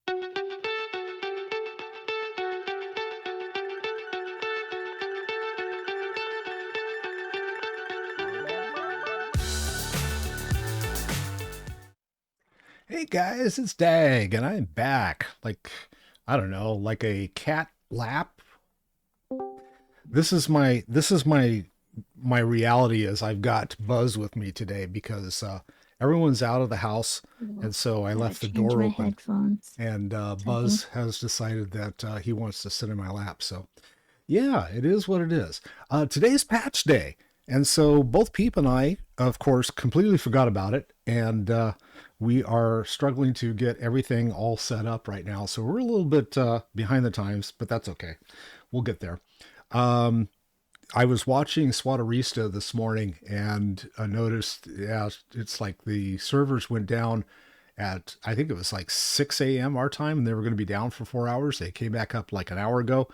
Hey guys, it's Dag, and I'm back. Like, I don't know, like a cat lap. This is my reality is I've got Buzz with me today because everyone's out of the house, Well, and so I gotta left the change door my open, headphones. and Second. Buzz has decided that he wants to sit in my lap. So yeah, it is what it is. Today's patch day. And so both Peep and I, of course, completely forgot about it. And we are struggling to get everything all set up right now. So we're a little bit behind the times, but that's okay. We'll get there. Um, I was watching SWTOR this morning and noticed, yeah, it's like the servers went down at, I think it was like 6 a.m. our time, and they were going to be down for 4 hours. They came back up like an hour ago,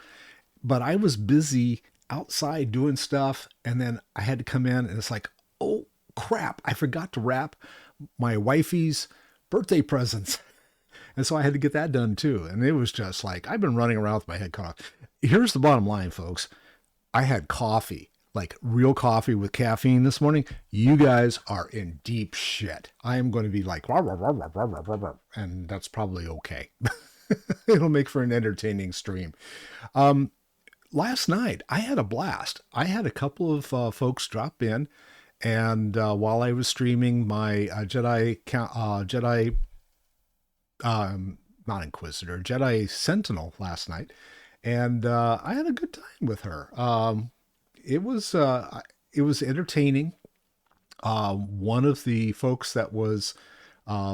but I was busy outside doing stuff, and then I had to come in, and it's like, oh crap, I forgot to wrap my wifey's birthday presents. And so I had to get that done too. And it was just like, I've been running around with my head cut off. Here's the bottom line, folks. I had coffee, like real coffee with caffeine this morning. You guys are in deep shit. I am going to be like, rah, rah, rah, rah, rah, rah, rah, and that's probably okay. It'll make for an entertaining stream. Last night I had a blast. I had a couple of folks drop in, and while I was streaming my Jedi not Inquisitor Jedi Sentinel last night, and I had a good time with her. It was it was entertaining. One of the folks that was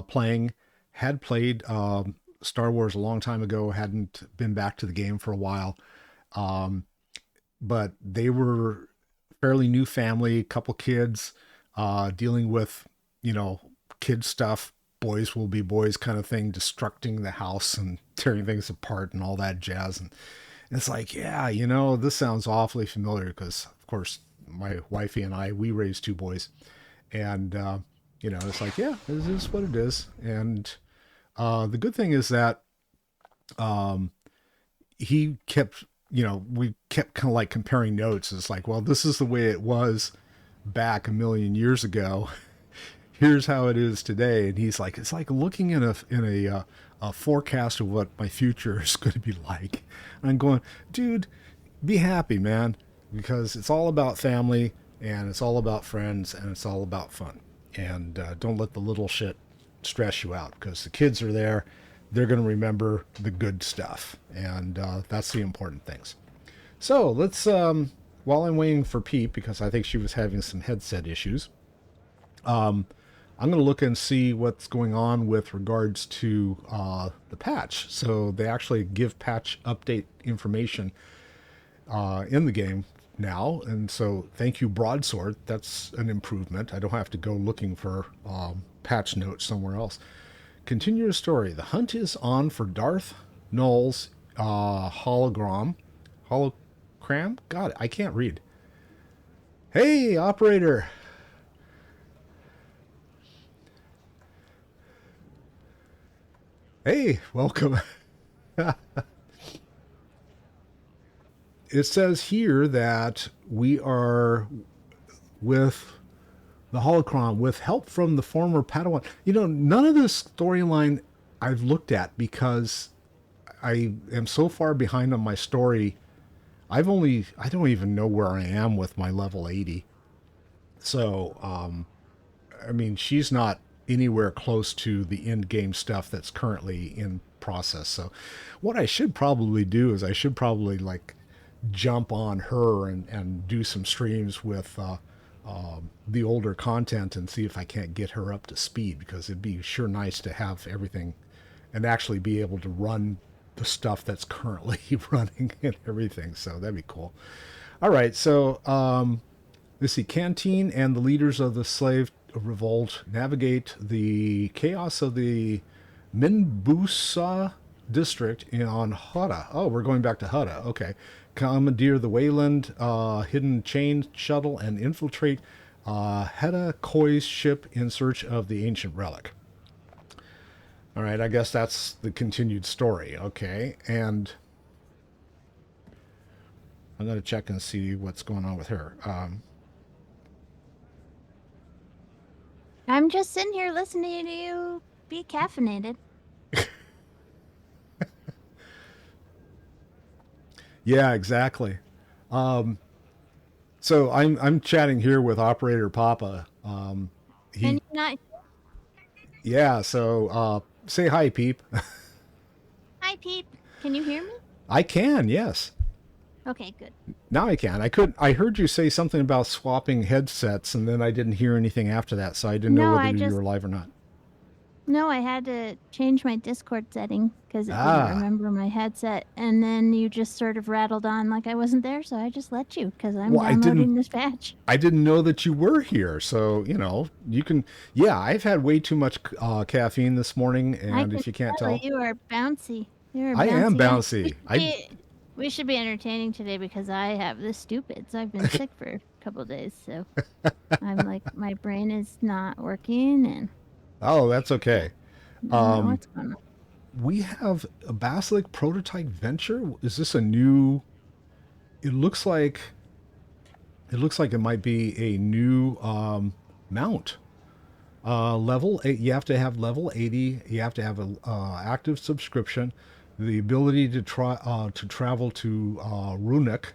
playing had played Star Wars a long time ago, hadn't been back to the game for a while. Um, but they were fairly new family, couple kids, dealing with, you know, kid stuff, boys will be boys kind of thing, destructing the house and tearing things apart and all that jazz. And it's like, yeah, you know, this sounds awfully familiar because, of course, my wifey and I, we raised two boys. And, you know, it's like, yeah, this is what it is. And the good thing is that he kept, you know, we kept kind of like comparing notes. It's like, well, this is the way it was back a million years ago. Here's how it is today. And he's like, it's like looking in a forecast of what my future is going to be like. And I'm going, dude, be happy, man, because it's all about family and it's all about friends and it's all about fun. And don't let the little shit stress you out because the kids are there. They're going to remember the good stuff. And that's the important things. So let's, while I'm waiting for Pete, because I think she was having some headset issues, I'm going to look and see what's going on with regards to the patch. So they actually give patch update information in the game now. And so thank you, Broadsword. That's an improvement. I don't have to go looking for patch notes somewhere else. Continue the story. The hunt is on for Darth Null's hologram. Holocram? God, I can't read. Hey, operator. Hey, welcome. It says here that we are with the holocron with help from the former Padawan. You know, none of this storyline I've looked at because I am so far behind on my story. I don't even know where I am with my level 80. So, I mean, she's not anywhere close to the end game stuff that's currently in process. So, what I should probably do is I should probably like jump on her and do some streams with the older content and see if I can't get her up to speed because it'd be sure nice to have everything and actually be able to run the stuff that's currently running and everything. So that'd be cool. All right, so let's see. Canteen and the leaders of the slave revolt navigate the chaos of the Minbusa district on Hutta. Oh, we're going back to Hutta. Okay. Commandeer the Wayland hidden chain shuttle and infiltrate Hetta Koi's ship in search of the ancient relic. All right, I guess that's the continued story. Okay, and I'm going to check and see what's going on with her. I'm just sitting here listening to you be caffeinated. Yeah, exactly. So I'm chatting here with Operator Papa. Can He you not? Yeah. So say hi, Peep. Hi, Peep. Can you hear me? I can. Yes. Okay, good. Now I can. I could. I heard you say something about swapping headsets, and then I didn't hear anything after that, so I didn't know No, whether I you just were live or not. no, I had to change my Discord setting because it didn't Ah. remember my headset, and then you just sort of rattled on like I wasn't there, so I just let you because I'm Well, I didn't. downloading this patch. I didn't know that you were here, so you can. Yeah, I've had way too much caffeine this morning, I and can if you can't tell tell, you are bouncy. You're a I am bouncy guy. bouncy. I We should be entertaining today because I have the stupids. I've been sick for a couple of days, so I'm like my brain is not working, and Oh, that's yeah, okay. I don't know what's going on. We have a Basilic prototype venture. Is this a new? It looks like it might be a new mount. Level 8, you have to have level 80. You have to have a active subscription, the ability to travel to Runic,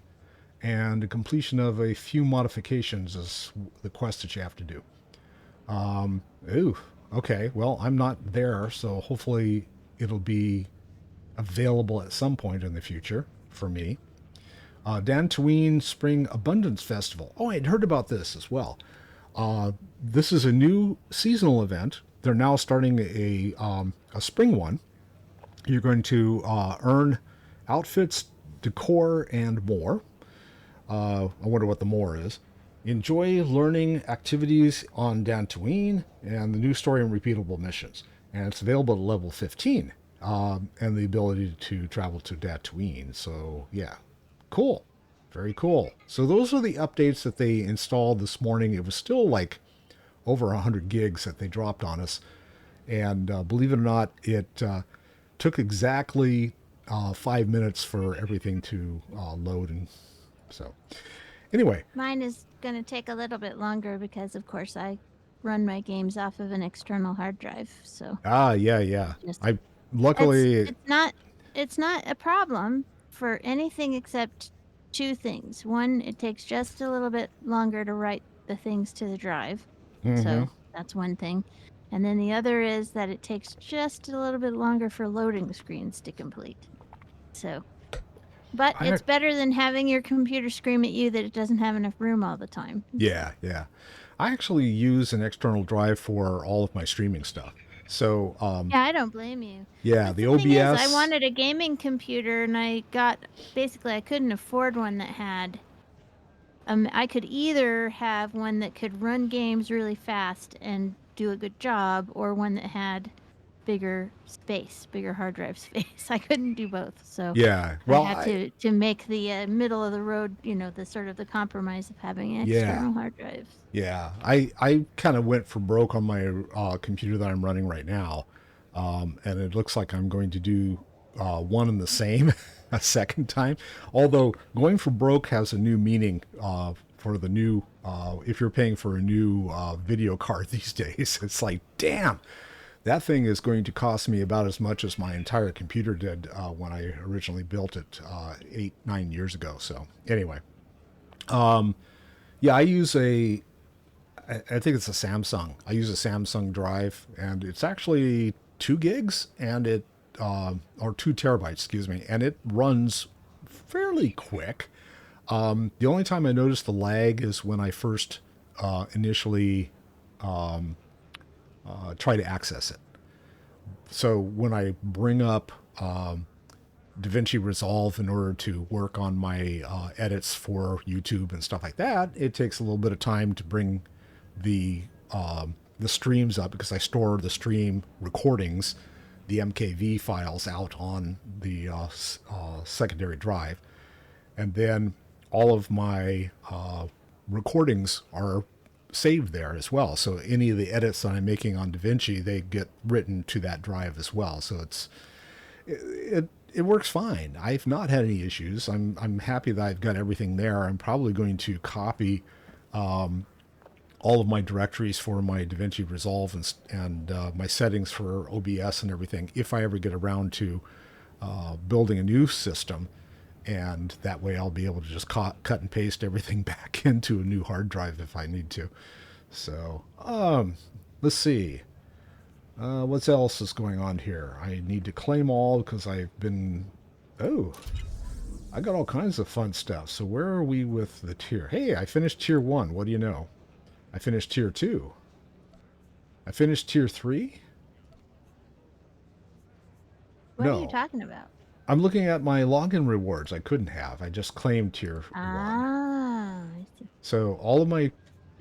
and the completion of a few modifications is the quest that you have to do. Ooh, okay. Well, I'm not there, so hopefully it'll be available at some point in the future for me. Dantooine Spring Abundance Festival. Oh, I'd heard about this as well. This is a new seasonal event. They're now starting a spring one. You're going to earn outfits, decor, and more. I wonder what the more is. Enjoy learning activities on Dantooine and the new story and repeatable missions. And it's available at level 15 and the ability to travel to Dantooine. So, yeah, cool. Very cool. So, those are the updates that they installed this morning. It was still like over 100 gigs that they dropped on us. And believe it or not, it took exactly 5 minutes for everything to load. And so, anyway, Mine is going to take a little bit longer because, of course, I run my games off of an external hard drive. So yeah, yeah. just I it's luckily, it's not a problem for anything except two things. One, it takes just a little bit longer to write the things to the drive. hmm So that's one thing. And then the other is that it takes just a little bit longer for loading screens to complete. So, but I it's better than having your computer scream at you that it doesn't have enough room all the time. yeah, yeah. I actually use an external drive for all of my streaming stuff. So, Yeah, I don't blame you. yeah, But the the thing is, I OBS. wanted a gaming computer and I got basically I couldn't afford one that had I could either have one that could run games really fast and do a good job, or one that had bigger space, bigger hard drive space. I couldn't do both, so Yeah. I Well, had to make the middle of the road, the sort of the compromise of having yeah, external hard drives. yeah. I kind of went for broke on my computer that I'm running right now, and it looks like I'm going to do one and the same a second time. Although going for broke has a new meaning for the new. If you're paying for a new video card these days, it's like, damn, that thing is going to cost me about as much as my entire computer did when I originally built it 8, 9 years ago. So anyway, yeah, I think it's a Samsung. I use a Samsung drive, and it's actually 2 gigs, and or 2 terabytes, excuse me, and it runs fairly quick. The only time I notice the lag is when I first initially try to access it. So when I bring up DaVinci Resolve in order to work on my edits for YouTube and stuff like that, it takes a little bit of time to bring the the streams up because I store the stream recordings, the MKV files out on the secondary drive, and then all of my recordings are saved there as well. So any of the edits that I'm making on DaVinci, they get written to that drive as well. So it works fine. I've not had any issues. I'm happy that I've got everything there. I'm probably going to copy all of my directories for my DaVinci Resolve and my settings for OBS and everything if I ever get around to building a new system. And that way I'll be able to just cut and paste everything back into a new hard drive if I need to. So, let's see. What else is going on here? I need to claim all because I've been... Oh, I got all kinds of fun stuff. So where are we with the tier? Hey, I finished tier 1. What do you know? I finished tier 2. I finished tier 3? What No. are you talking about? I'm looking at my login rewards. I couldn't have. I just claimed tier 1. I see. So all of my...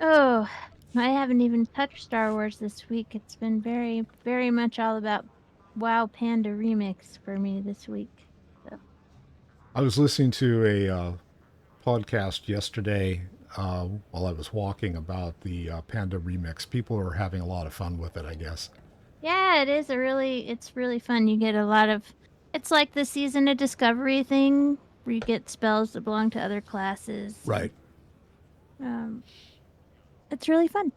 Oh, I haven't even touched Star Wars this week. It's been very, very much all about WoW Panda Remix for me this week. So. I was listening to a podcast yesterday while I was walking about the Panda Remix. People are having a lot of fun with it, I guess. Yeah, it's really fun. You get a lot of... It's like the Season of Discovery thing, where you get spells that belong to other classes. Right. It's really fun.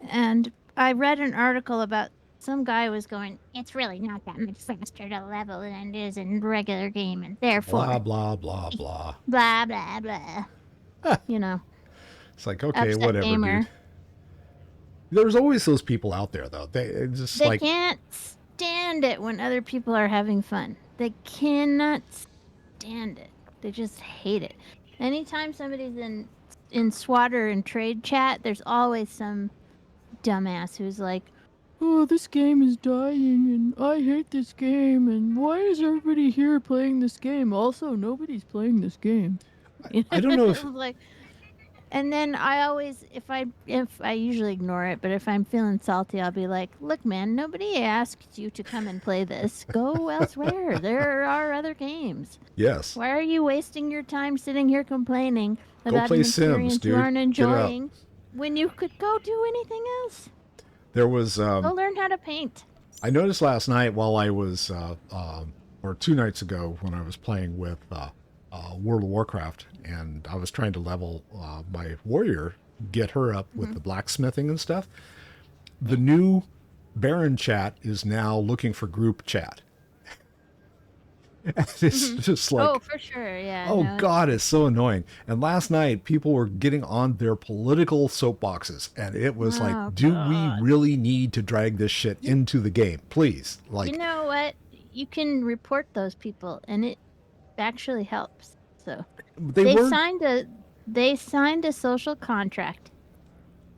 And I read an article about some guy was going, it's really not that much faster to level than it is in regular game, and therefore... Blah, blah, blah, blah. Blah, blah, blah. You know. It's like, okay, Upset whatever, gamer. dude. There's always those people out there, though. They Can't stand it when other people are having fun. They cannot stand it. They just hate it. Anytime somebody's in SWTOR and trade chat, there's always some dumbass who's like, oh, this game is dying and I hate this game and why is everybody here playing this game? Also, nobody's playing this game. I don't know if... like, and then I always, if I usually ignore it, but if I'm feeling salty, I'll be like, look, man, nobody asked you to come and play this. Go elsewhere. There are other games. Yes. Why are you wasting your time sitting here complaining about play an Sims, experience dude. you aren't enjoying when you could go do anything else? There was... Go learn how to paint. I noticed last night while I was, or 2 nights ago when I was playing with World of Warcraft, and I was trying to level my warrior, get her up with the blacksmithing and stuff. The new Baron chat is now looking for group chat. It's just like, oh, for sure, yeah. Oh no, God, it's so annoying. And last night, people were getting on their political soapboxes, and it was like, do we really need to drag this shit into the game? Please, like, you know what? You can report those people, and it actually helps. So they signed a social contract.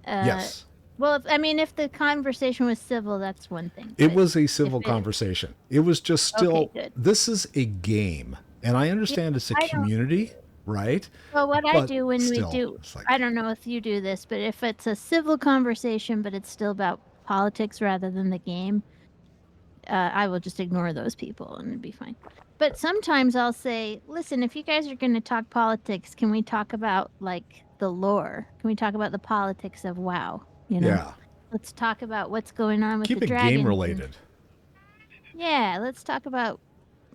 Yes. Well, if the conversation was civil, that's one thing. It was a civil conversation. It was just still, good. This is a game. And I understand it's a community, right? Well, what I do when we do, like, I don't know if you do this, but if it's a civil conversation, but it's still about politics rather than the game, I will just ignore those people and it'd be fine. But sometimes I'll say, listen, if you guys are going to talk politics, can we talk about, like, the lore? Can we talk about the politics of WoW? You know? Yeah. Let's talk about what's going on with Keep the it dragons. game related. Yeah, let's talk about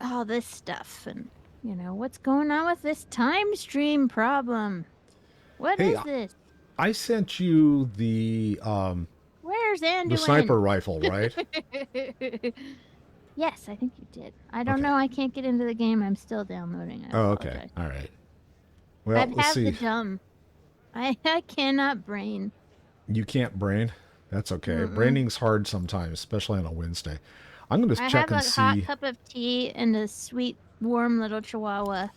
all this stuff and, what's going on with this time stream problem. What is this? I sent you the Where's Anduin? The sniper rifle, right? Yes, I think you did. I don't know. I can't get into the game. I'm still downloading. Oh, okay. All right. Well, let's see. the dumb. I cannot brain. You can't brain? That's okay. Braining's hard sometimes, especially on a Wednesday. I'm going to check and see. I have a hot cup of tea and a sweet, warm little chihuahua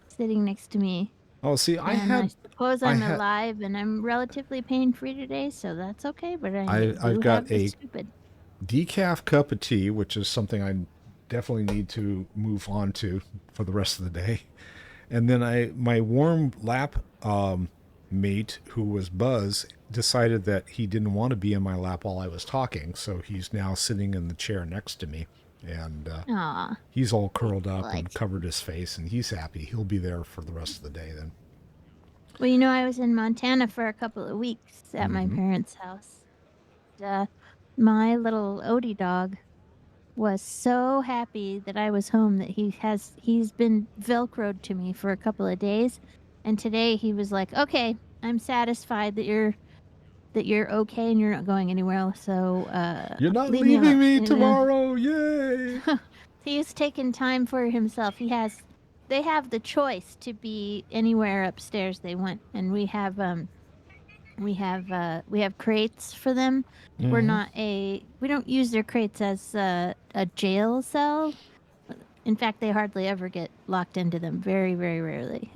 sitting next to me. Oh, see, I suppose I'm alive and I'm relatively pain-free today, so that's okay. But I've got a decaf cup of tea, which is something I definitely need to move on to for the rest of the day. And then my warm lap mate, who was Buzz, decided that he didn't want to be in my lap while I was talking, so he's now sitting in the chair next to me. And he's all curled up and covered his face, and he's happy. He'll be there for the rest of the day then. Well, I was in Montana for a couple of weeks at my parents' house. Uh, my little Odie dog was so happy that I was home that he's been velcroed to me for a couple of days, and today he was like, "Okay, I'm satisfied that you're okay and you're not going anywhere else, so, You're not leave me alone." leaving me And, tomorrow. Yay. he's taken time for himself. They have the choice to be anywhere upstairs they want, and we have crates for them. Mm-hmm. We don't use their crates as a jail cell. In fact, they hardly ever get locked into them, very, very rarely.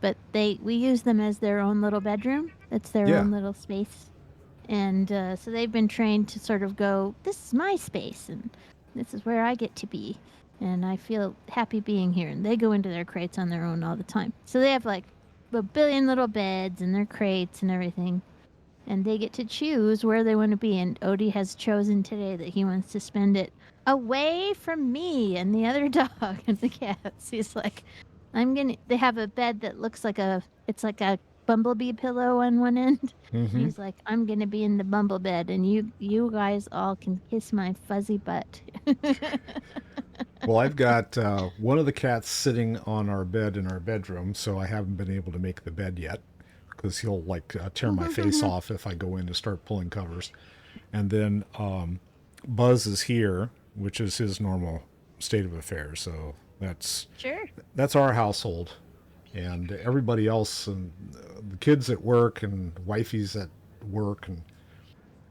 But we use them as their own little bedroom. It's their Yeah. own little space. And so they've been trained to sort of go, this is my space, and this is where I get to be. And I feel happy being here. And they go into their crates on their own all the time. So they have like a billion little beds and their crates and everything. And they get to choose where they want to be. And Odie has chosen today that he wants to spend it away from me and the other dog and the cats. He's like, they have a bed that looks like it's like a bumblebee pillow on one end. And Mm-hmm. he's like, I'm going to be in the bumble bed and you guys all can kiss my fuzzy butt. Well, I've got one of the cats sitting on our bed in our bedroom, so I haven't been able to make the bed yet because he'll like tear my face off if I go in to start pulling covers. And then Buzz is here, which is his normal state of affairs. So Sure. that's our household, and everybody else, and the kids at work, and wifey's at work, and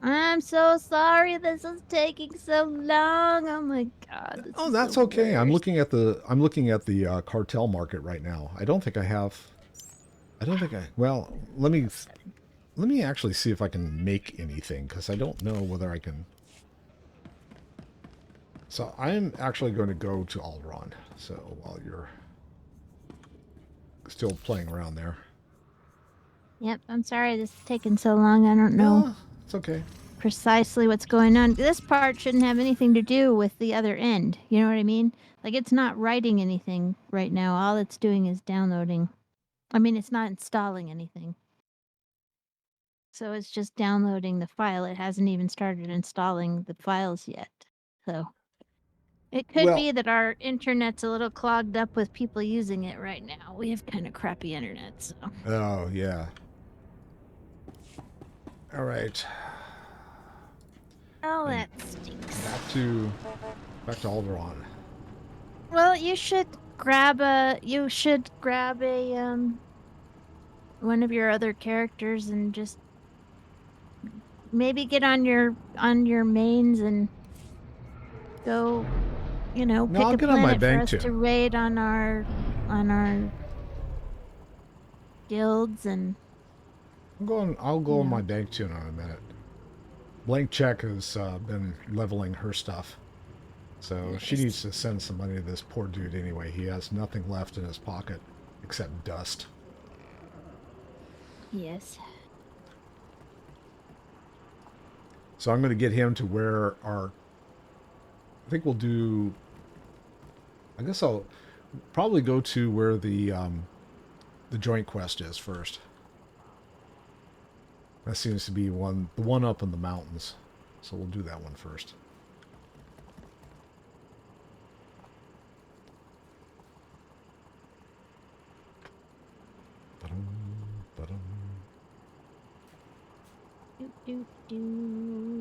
I'm so sorry this is taking so long. Oh my god, this oh, is the that's okay. worst. I'm looking at the cartel market right now. I don't think I have. I don't think I. Well, let me actually see if I can make anything because I don't know whether I can. So I'm actually going to go to Alderon. So while you're still playing around there, Yep, I'm sorry this is taking so long. I don't know no, it's okay. precisely what's going on. This part shouldn't have anything to do with the other end. You know what I mean? Like, it's not writing anything right now. All it's doing is downloading. I mean, it's not installing anything. So it's just downloading the file. It hasn't even started installing the files yet. So it could Well, be that our internet's a little clogged up with people using it right now. We have kind of crappy internet, so. oh yeah. All right. Oh, And that stinks. back to Alderon. Well, you should grab a one of your other characters and just maybe get on your mains and go, No, pick I'll a get on my planet for bank us too. to raid on our guilds and I'll go you on my know. bank tune in a minute. Blank Check has been leveling her stuff, so she needs Nice. to send some money to this poor dude anyway. He has nothing left in his pocket except dust. Yes. So I'm going to get him to where our. I think we'll do. I guess I'll probably go to where the joint quest is first. That seems to be the one up in the mountains. So we'll do that one first. Ba-dum, ba-dum.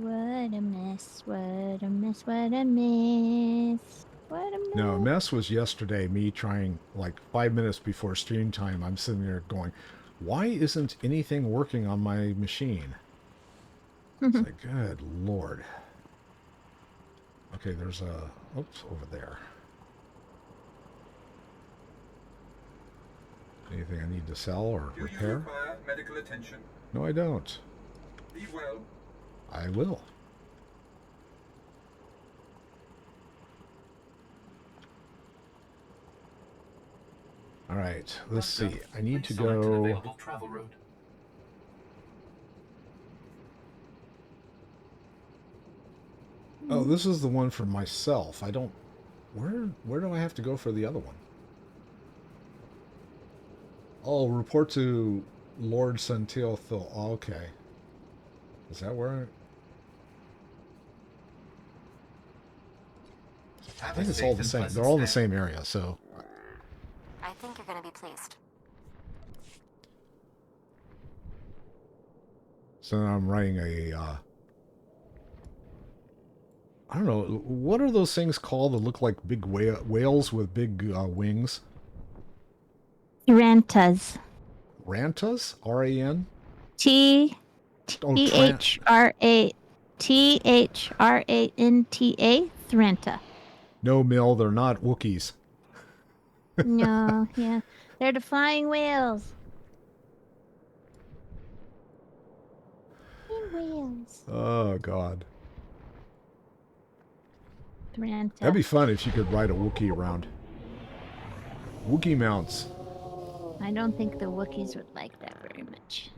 What a mess, what a mess, what a mess. What a No, mess. mess was yesterday. Me trying like 5 minutes before stream time. I'm sitting there going, "Why isn't anything working on my machine?" It's like, good lord. Okay, there's a oops over there. Anything I need to sell or Do you repair? require medical attention? No, I don't. Be well. I will. All right, let's see. I need to go. Travel route. Oh, this is the one for myself. I don't. Where do I have to go for the other one? Oh, report to Lord Centil Thul. Okay. Is that where? I Have think a it's all safe the and same. pleasant They're all in the stay. same area, so. I think you're gonna be pleased. So now I'm writing a, I don't know, what are those things called that look like big whales with big wings? Tarantas. Rantas? R-A-N? T Oh, T H R A T H R A N T A. Thranta. No, Mill, they're not Wookiees. No, yeah. They're the flying whales. Flying whales. Oh, God. Thranta. That'd be fun if you could ride a Wookiee around. Wookiee mounts. I don't think the Wookiees would like that very much.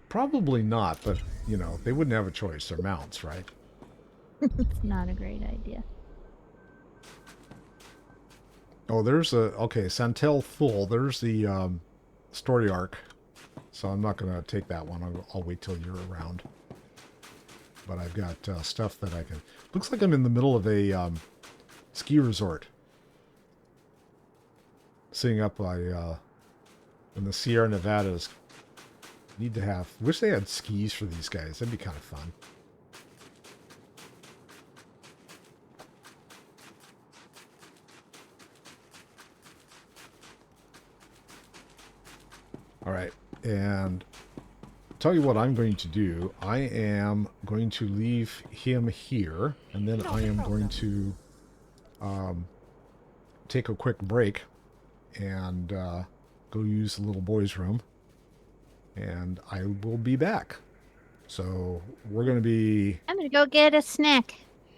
Probably not, but, you know, they wouldn't have a choice. They're mounts, right? It's not a great idea. Oh, there's a... Okay, Santel Thul. There's the story arc. So I'm not going to take that one. I'll wait till you're around. But I've got stuff that I can... Looks like I'm in the middle of a ski resort. Sitting up by... in the Sierra Nevadas. Need to have... Wish they had skis for these guys. That'd be kind of fun. All right, and tell you what I'm going to do. I am going to leave him here, and then I am going to take a quick break and go use the little boy's room, and I will be back. So we're going to be... I'm gonna go get a snack.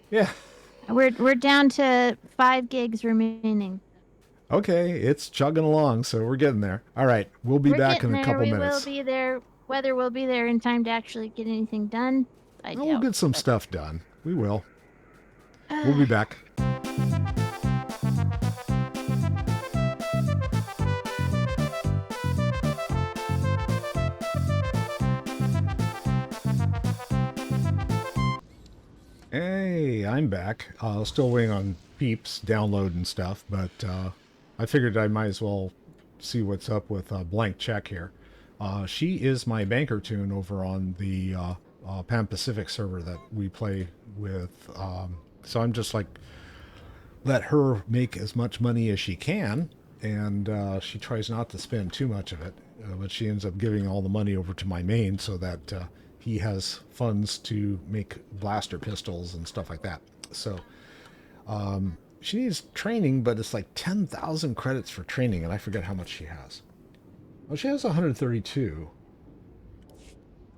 Yeah. We're down to 5 gigs remaining. Okay, it's chugging along, so we're getting there. All right, we'll be We're back in getting a there. couple We minutes. will be there. Whether we'll be there in time to actually get anything done, I doubt. We'll get some but- stuff done. We will. We'll be back. Hey, I'm back. Still waiting on Peeps download and stuff, but I figured I might as well see what's up with Blank Check here. She is my banker tune over on the Pan Pacific server that we play with. So I'm just like, let her make as much money as she can, and she tries not to spend too much of it, but she ends up giving all the money over to my main so that he has funds to make blaster pistols and stuff like that. So she needs training, but it's like 10,000 credits for training, and I forget how much she has. Well, she has 132.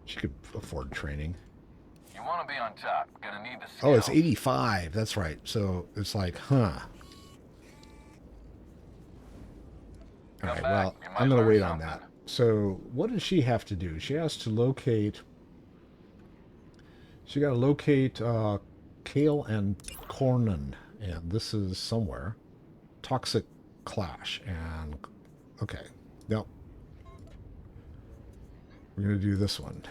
She could afford training. You want to be on top. Gonna need the skills. Oh, it's 85. That's right. So it's like, huh. All right, well, You might I'm going to learn wait on something. that. So what does she have to do? She has to locate... She got to locate Kale and Cornan. And this is somewhere. Toxic Clash. And... Okay. Nope. We're going to do this one.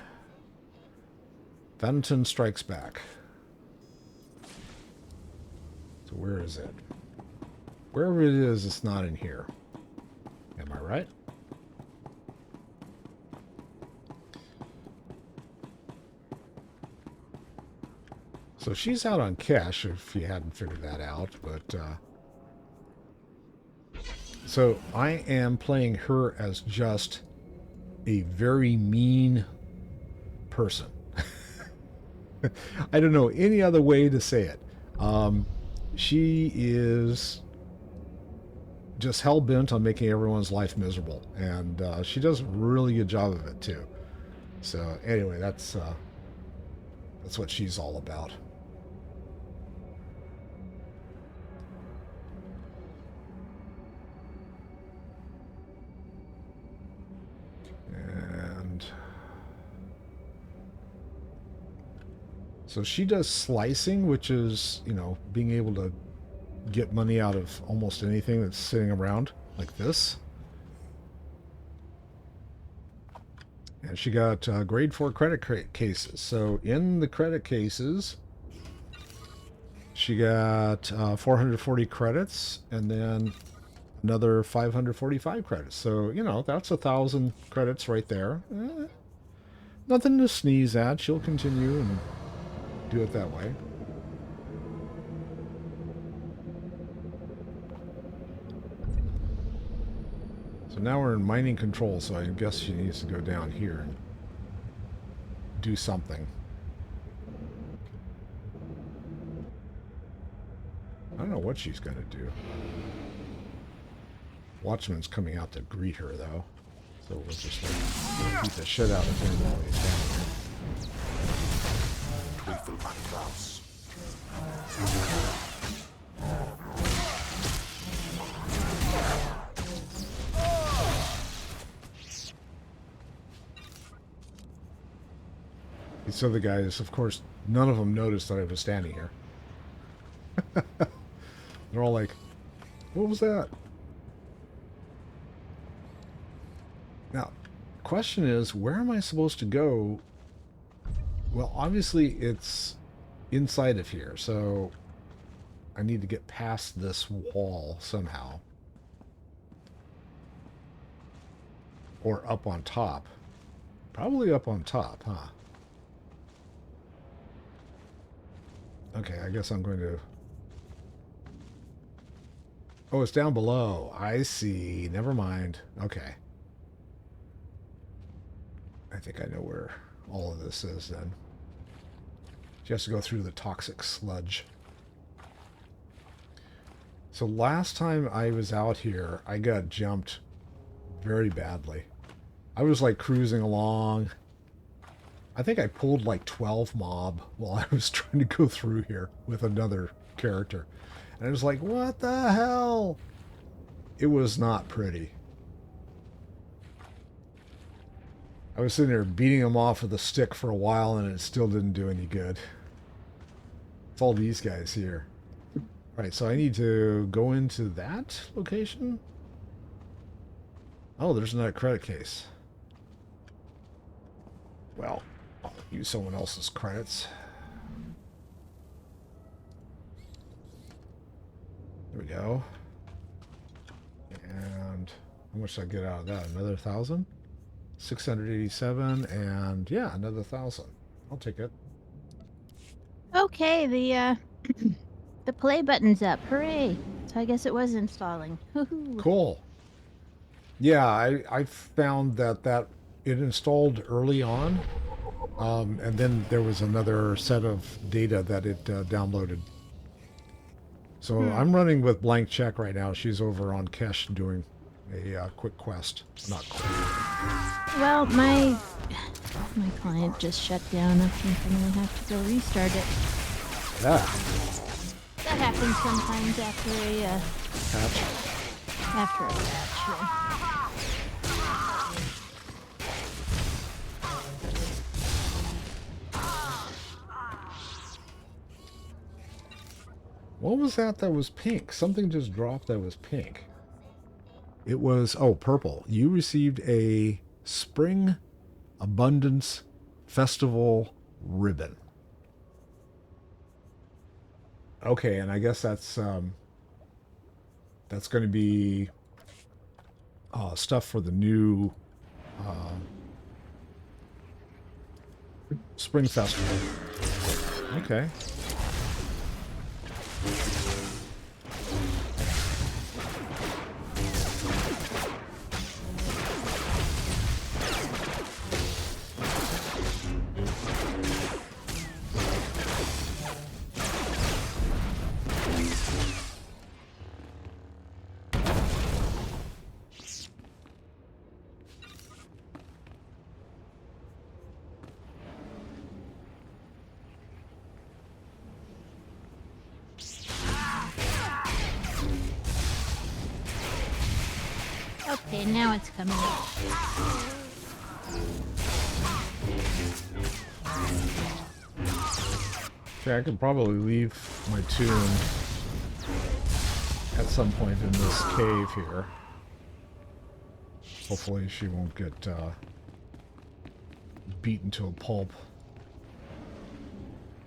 Venton Strikes Back. So where is it? Wherever it is, it's not in here. Am I right? So she's out on cash, if you hadn't figured that out, but... So I am playing her as just a very mean person. I don't know any other way to say it. She is just hell-bent on making everyone's life miserable, and she does a really good job of it too. So anyway, that's what she's all about. And so she does slicing, which is, you know, being able to get money out of almost anything that's sitting around, like this. And she got grade 4 credit cases. So in the credit cases, she got 440 credits and then another 545 credits. So, you know, that's 1,000 credits right there. Nothing to sneeze at. She'll continue and do it that way. So now we're in mining control, so I guess she needs to go down here and do something. I don't know what she's going to do. Watchman's coming out to greet her, though. So we'll just like, beat the shit out of him while he's down here. These other guys, of course, none of them noticed that I was standing here. They're all like, what was that? Now, question is, where am I supposed to go? Well, obviously it's inside of here, so I need to get past this wall somehow. Or up on top. Probably up on top, huh? Okay, I guess I'm going to... Oh, it's down below. I see. Never mind. Okay. I think I know where all of this is then. She has to go through the toxic sludge. So last time I was out here, I got jumped very badly. I was like cruising along. I think I pulled like 12 mob while I was trying to go through here with another character. And I was like, what the hell? It was not pretty. I was sitting there beating them off with a stick for a while and it still didn't do any good. It's all these guys here. Right, so I need to go into that location? Oh, there's another credit case. Well, I'll use someone else's credits. There we go. And how much did I get out of that? Another 1,000? 687, and yeah, another 1,000. I'll take it. Okay, the the play button's up. Hooray! So I guess it was installing. Cool. Yeah, I found that it installed early on, and then there was another set of data that it downloaded. So I'm running with blank check right now. She's over on Kesh doing a quick quest. Not quick. Well, my client just shut down. I think I'm gonna have to go restart it. Yeah. That happens sometimes after a Patch. patch. Yeah. What was that was pink? Something just dropped that was pink. It was, oh, purple. You received a Spring Abundance Festival ribbon. Okay, and I guess that's going to be stuff for the new Spring Festival. Okay. Okay, now it's coming up. Okay, I could probably leave my tune at some point in this cave here. Hopefully she won't get beaten to a pulp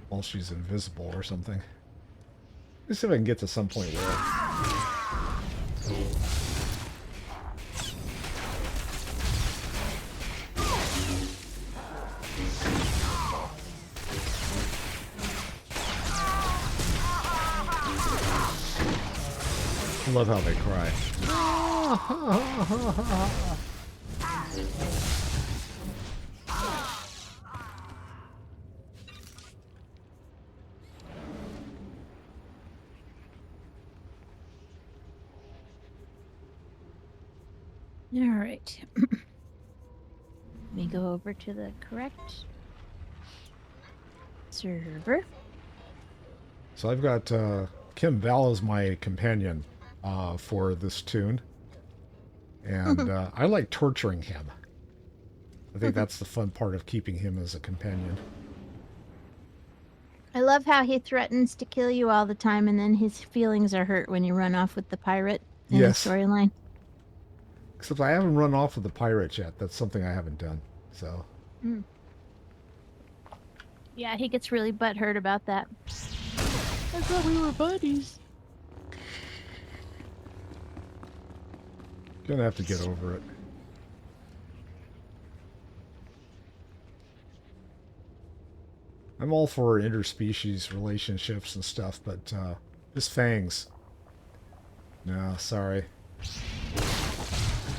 while she's invisible or something. Let's see if I can get to some point where... I love how they cry. All right. Let me go over to the correct server. So I've got Kim Val as my companion for this tune. And I like torturing him. I think that's the fun part of keeping him as a companion. I love how he threatens to kill you all the time, and then his feelings are hurt when you run off with the pirate in the Yes. storyline. Except I haven't run off with the pirates yet. That's something I haven't done. So. Mm. Yeah, he gets really butthurt about that. I thought we were buddies. Gonna have to get over it. I'm all for interspecies relationships and stuff, but this Fangs. No, sorry.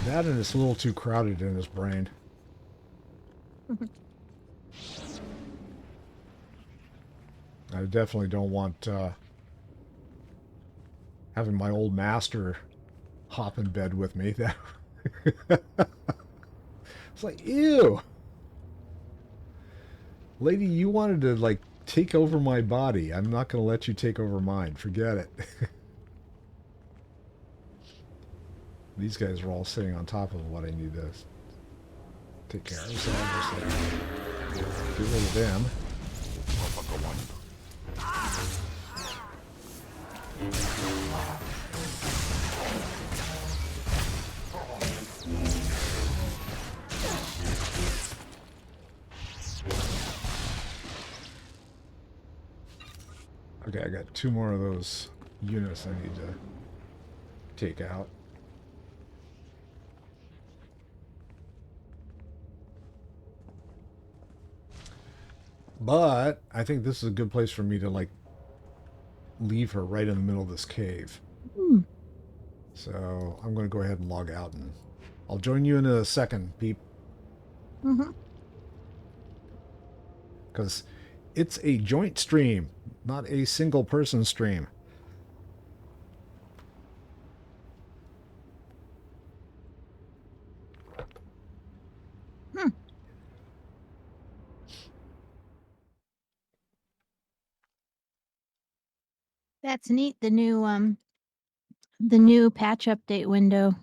That and it's a little too crowded in his brain. I definitely don't want having my old master hop in bed with me. That it's like, ew. Lady, you wanted to like take over my body. I'm not going to let you take over mine. Forget it. These guys are all sitting on top of what I need to take care of. So I'll just like, get rid of them. Okay, I got 2 more of those units I need to take out. But I think this is a good place for me to like leave her right in the middle of this cave. Mm. So I'm going to go ahead and log out, and I'll join you in a second, Peep. Mm-hmm. Because it's a joint stream, not a single person stream. Hmm. That's neat. The new patch update window.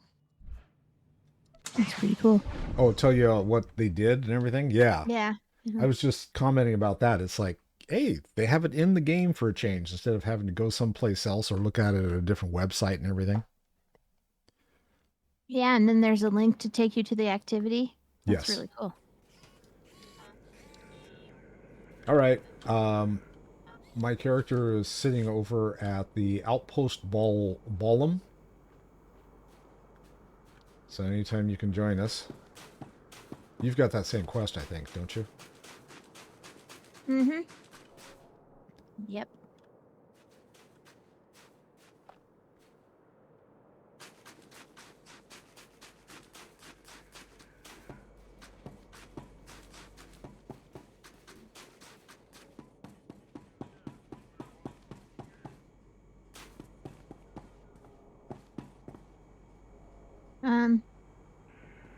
That's pretty cool. Oh, tell you what they did and everything? Yeah. Yeah. I was just commenting about that. It's like, hey, they have it in the game for a change instead of having to go someplace else or look at it at a different website and everything. Yeah, and then there's a link to take you to the activity. That's Yes. really cool. All right. My character is sitting over at the Outpost Ballum. So anytime you can join us. You've got that same quest, I think, don't you? Mm-hmm. Yep.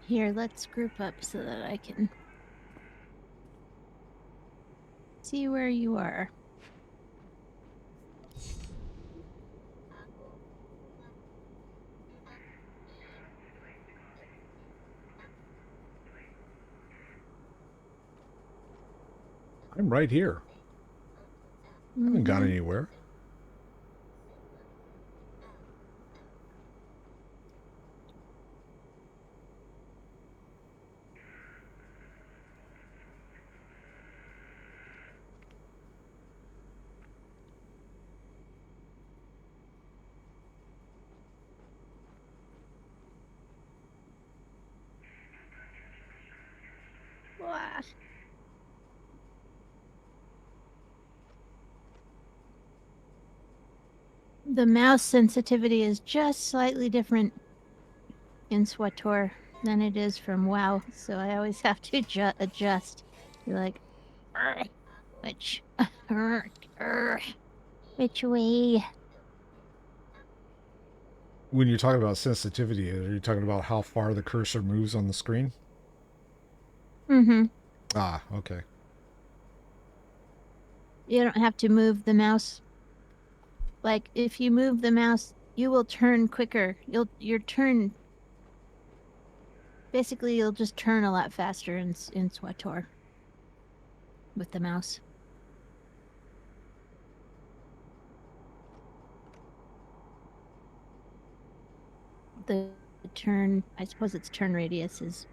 Here, let's group up so that I can see where you are. I'm right here. I haven't gone Mhm. anywhere. The mouse sensitivity is just slightly different in SWTOR than it is from WoW, so I always have to adjust. You're like, which, which way? When you're talking about sensitivity, are you talking about how far the cursor moves on the screen? Mm-hmm. Ah, okay. You don't have to move the mouse. Like, if you move the mouse, you will turn quicker. Basically, you'll just turn a lot faster in SWTOR with the mouse. The turn, I suppose its turn radius is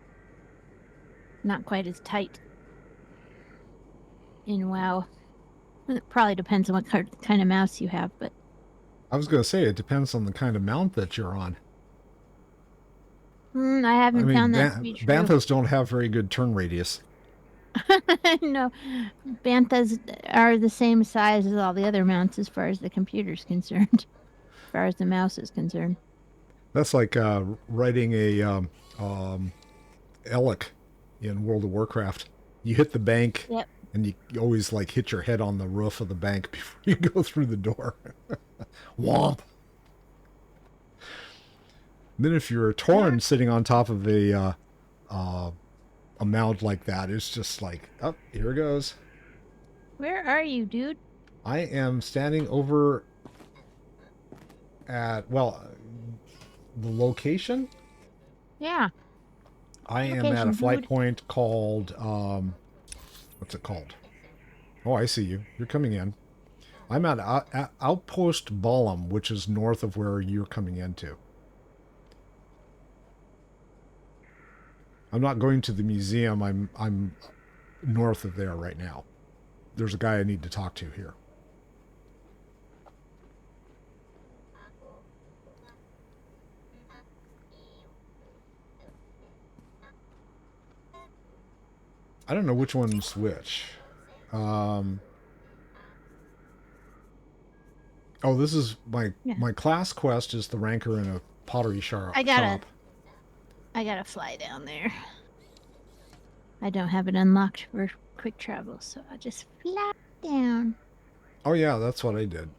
not quite as tight in WoW. It probably depends on what kind of mouse you have, but I was going to say, it depends on the kind of mount that you're on. I haven't found that to be true. Banthas don't have very good turn radius. No, Banthas are the same size as all the other mounts as far as the computer's concerned, as far as the mouse is concerned. That's like riding a Elk in World of Warcraft. You hit the bank, Yep. and you always like hit your head on the roof of the bank before you go through the door. Womp. Then if you're a Tauren sitting on top of a mount like that, it's just like, oh, here it goes. Where are you, dude? I am standing over at, well, the location? Yeah. I am at a flight point called, what's it called? Oh, I see you. You're coming in. I'm at Outpost Balam, which is north of where you're coming into. I'm not going to the museum. I'm north of there right now. There's a guy I need to talk to here. I don't know which one's which. Oh, this is my class quest is the ranker in a pottery shop. I gotta fly down there. I don't have it unlocked for quick travel, so I'll just fly down. Oh yeah, that's what I did.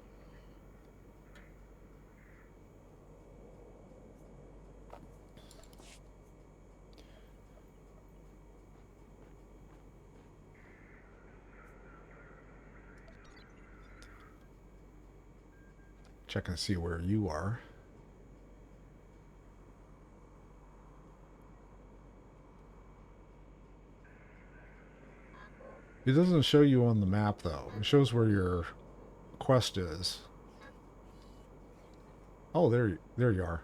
Check and see where you are. It doesn't show you on the map, though. It shows where your quest is. Oh, there you are.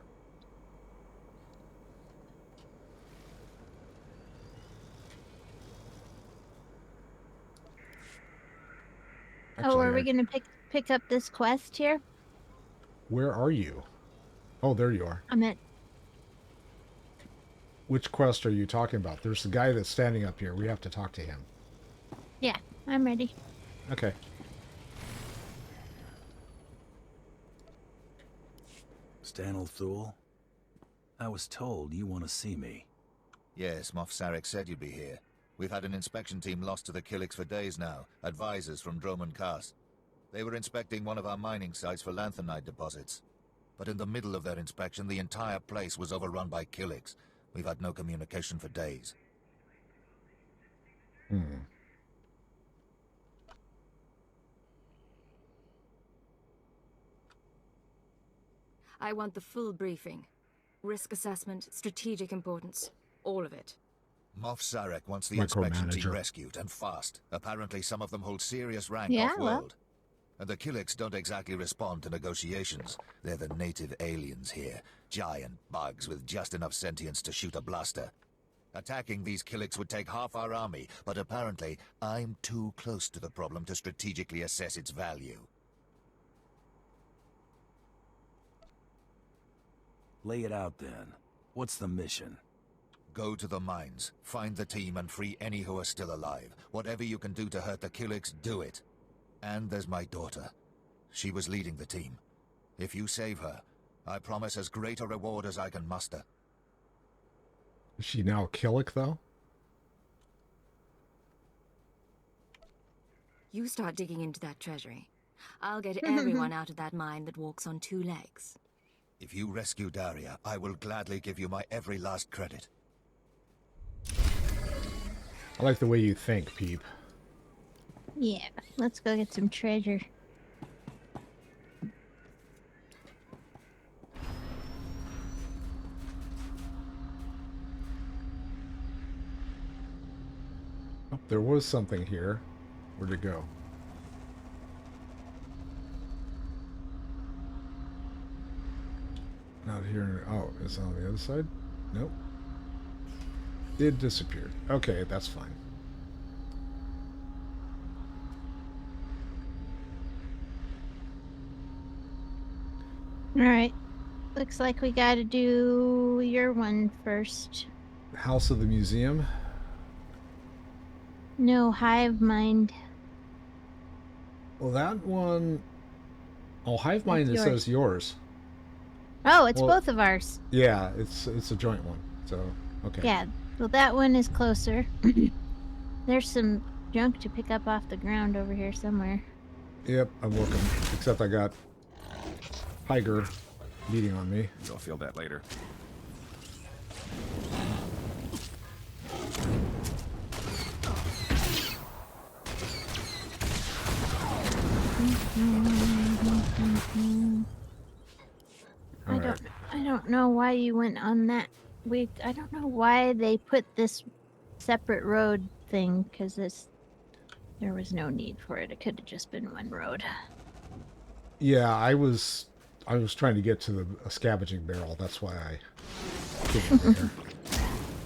Actually, are we going to pick up this quest here? Where are you? Oh, there you are. I'm at... Which quest are you talking about? There's the guy that's standing up here. We have to talk to him. Yeah, I'm ready. Okay. Stanel Thule? I was told you want to see me. Yes, Moff Sarek said you'd be here. We've had an inspection team lost to the Killiks for days now, advisors from Droman Cast. They were inspecting one of our mining sites for lanthanide deposits. But in the middle of their inspection, the entire place was overrun by Killiks. We've had no communication for days. I want the full briefing. Risk assessment, strategic importance, all of it. Moff Sarek wants the inspection team rescued, and fast. Apparently some of them hold serious rank off-world. And the Killiks don't exactly respond to negotiations. They're the native aliens here. Giant bugs with just enough sentience to shoot a blaster. Attacking these Killiks would take half our army, but apparently I'm too close to the problem to strategically assess its value. Lay it out then. What's the mission? Go to the mines, find the team and free any who are still alive. Whatever you can do to hurt the Killiks, do it. And there's my daughter. She was leading the team. If you save her, I promise as great a reward as I can muster. Is she now Killick, though? You start digging into that treasury. I'll get everyone out of that mine that walks on 2 legs. If you rescue Daria, I will gladly give you my every last credit. I like the way you think, Peep. Yeah, let's go get some treasure. Oh, there was something here. Where'd it go? Not here. Oh, it's on the other side? Nope. It disappeared. Okay, that's fine. Alright. Looks like we gotta do your one first. House of the Museum. No, Hive Mind. Well, that one... Oh, Hive Mind, it says yours. Oh, it's Well, both of ours. Yeah, it's a joint one. So, okay. Yeah, well, that one is closer. There's some junk to pick up off the ground over here somewhere. Yep, I'm looking. Except I got Tiger beating on me. You'll feel that later. I don't know why you went on that. I don't know why they put this separate road thing, because there was no need for it. It could have just been one road. Yeah, I was trying to get to a scavenging barrel. That's why I came over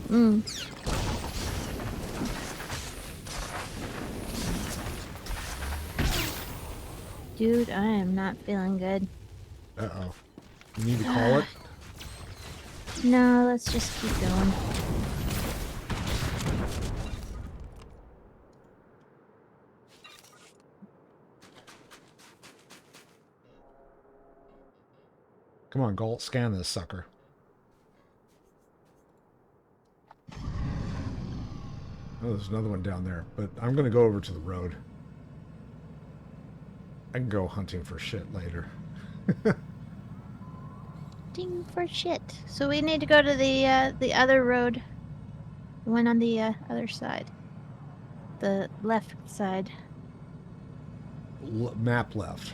here. Dude, I am not feeling good. Uh-oh. You need to call it? No, let's just keep going. Come on, Galt, scan this sucker. Oh, there's another one down there, but I'm going to go over to the road. I can go hunting for shit later. Ding for shit. So we need to go to the other road. The one on the other side. The left side. Map left.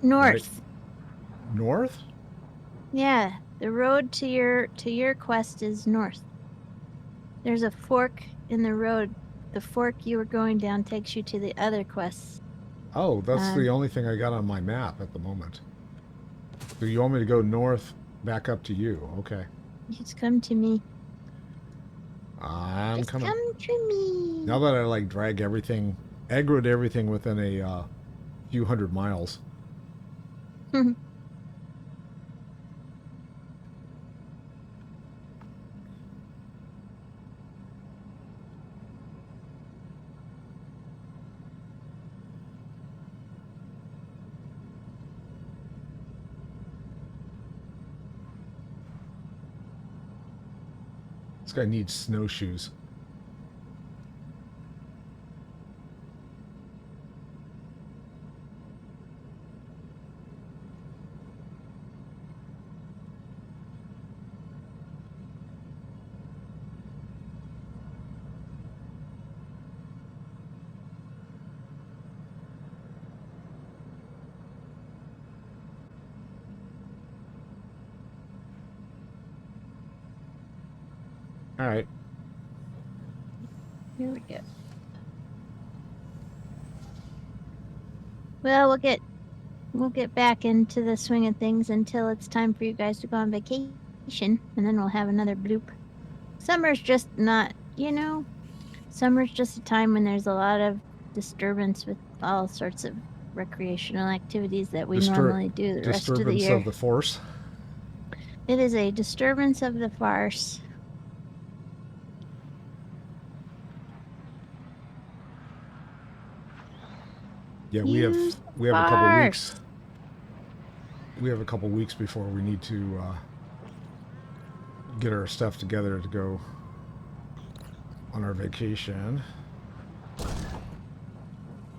North. Right. North? Yeah, the road to your quest is north. There's a fork in the road. The fork you were going down takes you to the other quests. Oh, that's the only thing I got on my map at the moment. So you want me to go north, back up to you? Okay. Just come to me. I'm Just coming. come to me. Now that I like drag everything, aggroed everything within a few hundred miles. This guy needs snowshoes. All right. Here we go. Well, we'll get back into the swing of things until it's time for you guys to go on vacation, and then we'll have another bloop. Summer's just not, summer's just a time when there's a lot of disturbance with all sorts of recreational activities that we normally do the rest of the year. Disturbance of the force. It is a disturbance of the farce. Yeah, we have a couple weeks. we have a couple weeks before we need to get our stuff together to go on our vacation.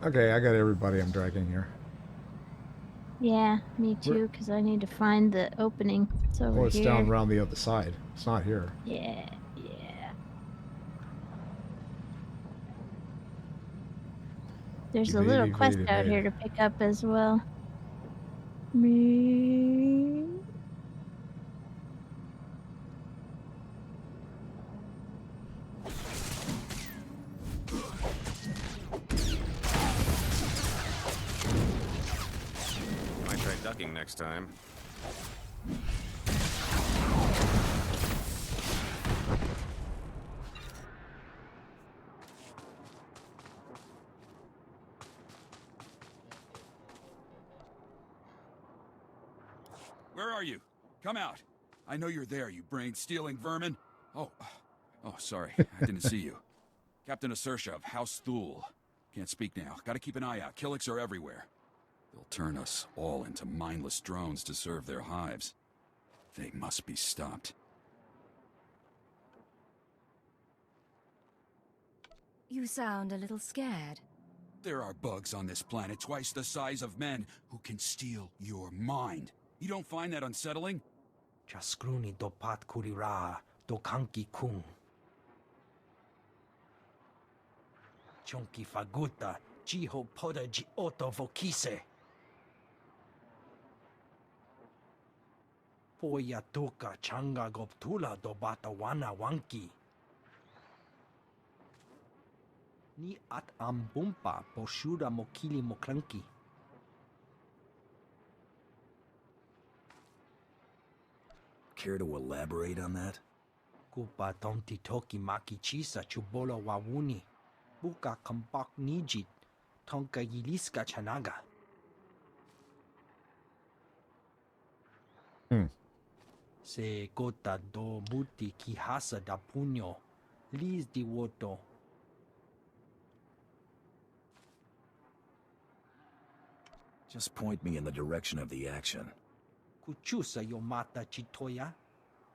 Okay, I got everybody I'm dragging here. Yeah, me too, because I need to find the opening. It's over here. Oh, it's down around the other side. It's not here. Yeah, yeah. There's a little quest out here to pick up as well. Me. Might try ducking next time. Where are you? Come out. I know you're there, you brain-stealing vermin. Oh, sorry. I didn't see you. Captain Asersha of House Thule. Can't speak now. Gotta keep an eye out. Killiks are everywhere. They'll turn us all into mindless drones to serve their hives. They must be stopped. You sound a little scared. There are bugs on this planet twice the size of men who can steal your mind. You don't find that unsettling? Jaskruni do pat kurira do kanki kung. Chonki faguta jiho poda ji oto vokise. Poya toka changa goptula do batawana wanki. Ni at ambumpa poshuda mokili moklanki. Care to elaborate on that? Kupa tonti toki maki chisa chubolo wawuni. Buka kambak nijit. Tonka yiliska chanaga. Se gota do buti kihasa da puño. Liz di woto. Just point me in the direction of the action. Kuchusa yomata chitoya.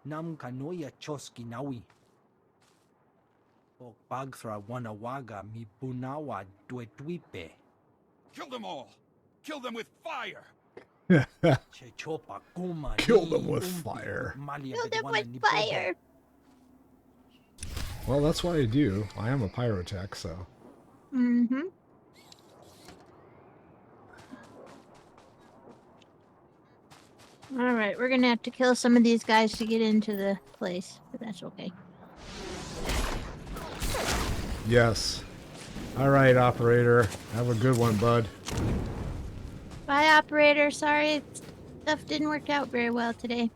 Nam kanoya choski nawi. Ok bagthra wanawaga mi bunawa duetwipe. Kill them all! Kill them with fire! Chechopa kuma. Kill them with fire. Kill them with fire. Well, that's what I do. I am a pyrotech, so. Mm-hmm. Alright, we're gonna have to kill some of these guys to get into the place, but that's okay. Yes. Alright, operator. Have a good one, bud. Bye, operator. Sorry, stuff didn't work out very well today.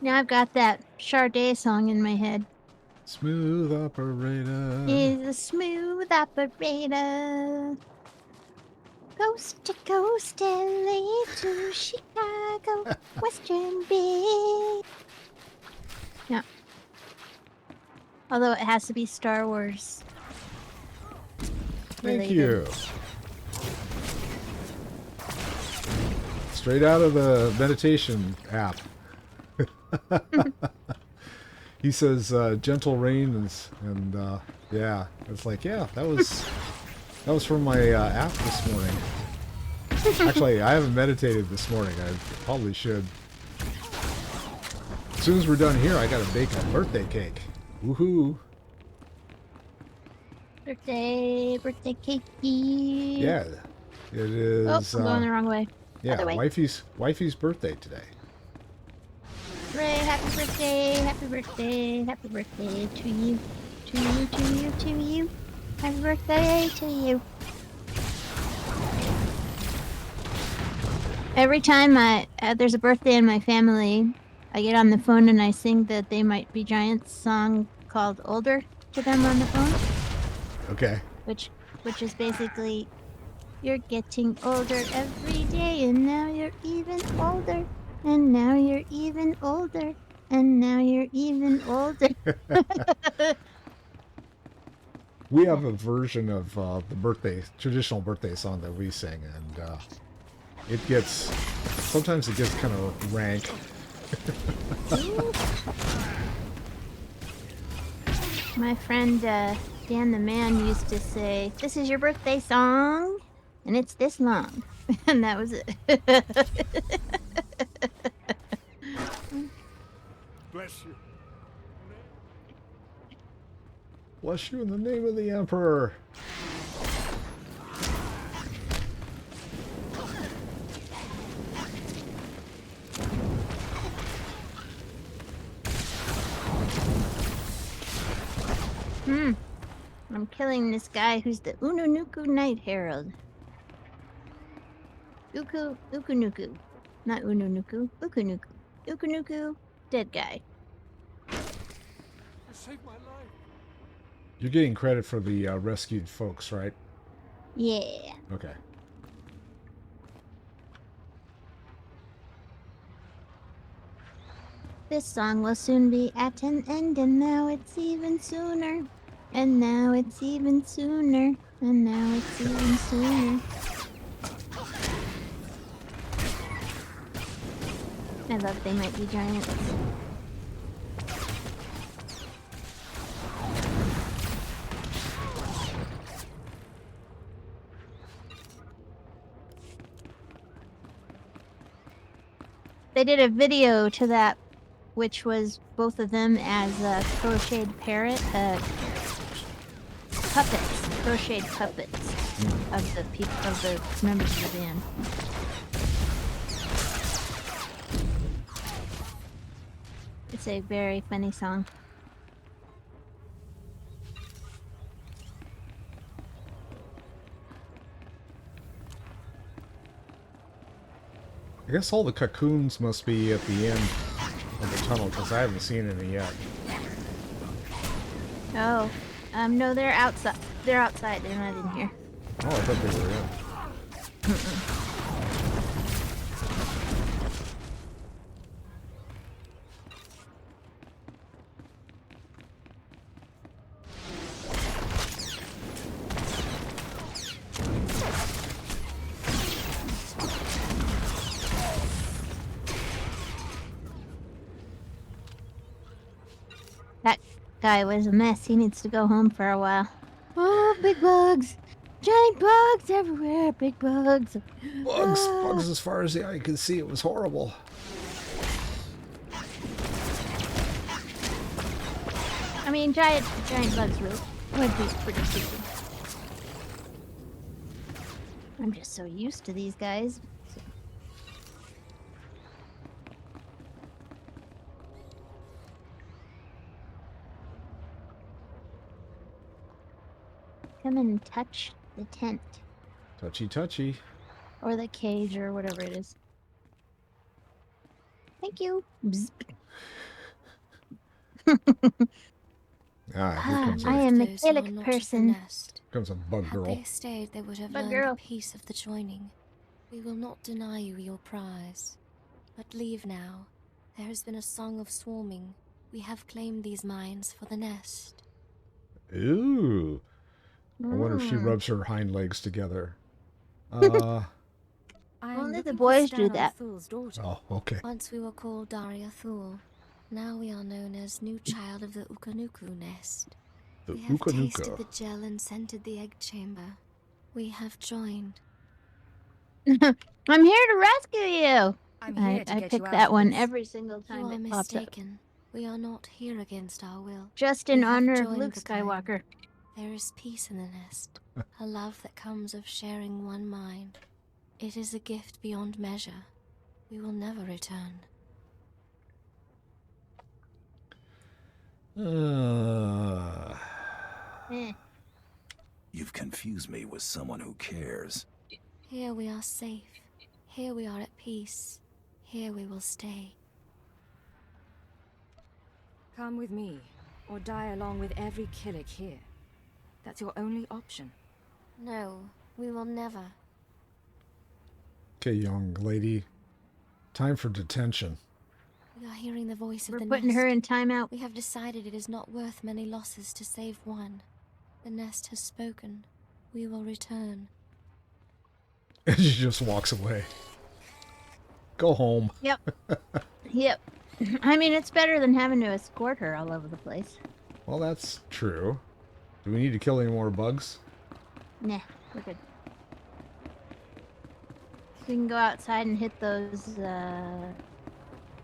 Now I've got that Sade song in my head. Smooth operator. He's a smooth operator. Coast to coast, LA to Chicago, Western Bay. Yeah. Although it has to be Star Wars. Thank you. Straight out of the meditation app. He says gentle rain and yeah, it's like, yeah, that was from my app this morning. Actually, I haven't meditated this morning. I probably should. As soon as we're done here, I gotta bake a birthday cake. Woohoo! Birthday cakey. Yeah, it is. Oh, I'm going the wrong way. Yeah, Other way. wifey's birthday today. Hooray, happy birthday to you. To you. Happy birthday to you. Every time there's a birthday in my family, I get on the phone and I sing the They Might Be Giants song called Older to them on the phone. Okay. Which which is basically, you're getting older every day, and now you're even older, and now you're even older, and now you're even older. We have a version of the traditional birthday song that we sing, and sometimes it gets kind of rank. My friend Dan the Man used to say, "This is your birthday song, and it's this long," and that was it. Bless you. Bless you in the name of the Emperor. I'm killing this guy who's the Ununuku Night Herald. Ukunuku. Not Ununuku. Ukunuku. Ukunuku. Dead guy. You saved my life. You're getting credit for the rescued folks, right? Yeah. Okay. This song will soon be at an end, and now it's even sooner. And now it's even sooner. And now it's even sooner. I love They Might Be Giants. They did a video to that, which was both of them as a crocheted puppets, crocheted puppets of the members of the band. It's a very funny song. I guess all the cocoons must be at the end of the tunnel, because I haven't seen any yet. Oh, no, they're outside. They're outside. They're not in here. Oh, I thought they were in. That guy was a mess. He needs to go home for a while. Oh, big bugs! Giant bugs everywhere! Big bugs! Bugs as far as the eye could see. It was horrible. I mean, giant bugs would be pretty creepy. I'm just so used to these guys. Come and touch the tent. Touchy, touchy. Or the cage, or whatever it is. Thank you. Bzz. Here comes I am a Gaelic person. Comes a bug girl. Had they stayed, they would have Bug learned girl. a piece of the joining. We will not deny you your prize. But leave now. There has been a song of swarming. We have claimed these mines for the nest. Ooh. I wonder if she rubs her hind legs together. Only the boys do that. Oh, okay. Once we were called Daria Thule. Now we are known as new child of the Ukanuku nest. We have tasted the gel and scented the egg chamber. We have joined. I'm here to rescue you. I get pick you out that of one this. every single You time are it pops up. mistaken. We are not here against our will. Just in We have honor of joined Luke the kind. Skywalker. There is peace in the nest, a love that comes of sharing one mind. It is a gift beyond measure. We will never return. You've confused me with someone who cares. Here we are safe. Here we are at peace. Here we will stay. Come with me, or die along with every Killick here. That's your only option. No, we will never. Okay, young lady. Time for detention. We are hearing the voice of We're the putting nest. her in timeout. We have decided it is not worth many losses to save one. The nest has spoken. We will return. And she just walks away. Go home. Yep. Yep. I mean, it's better than having to escort her all over the place. Well, that's true. Do we need to kill any more bugs? Nah, we're good. We can go outside and hit those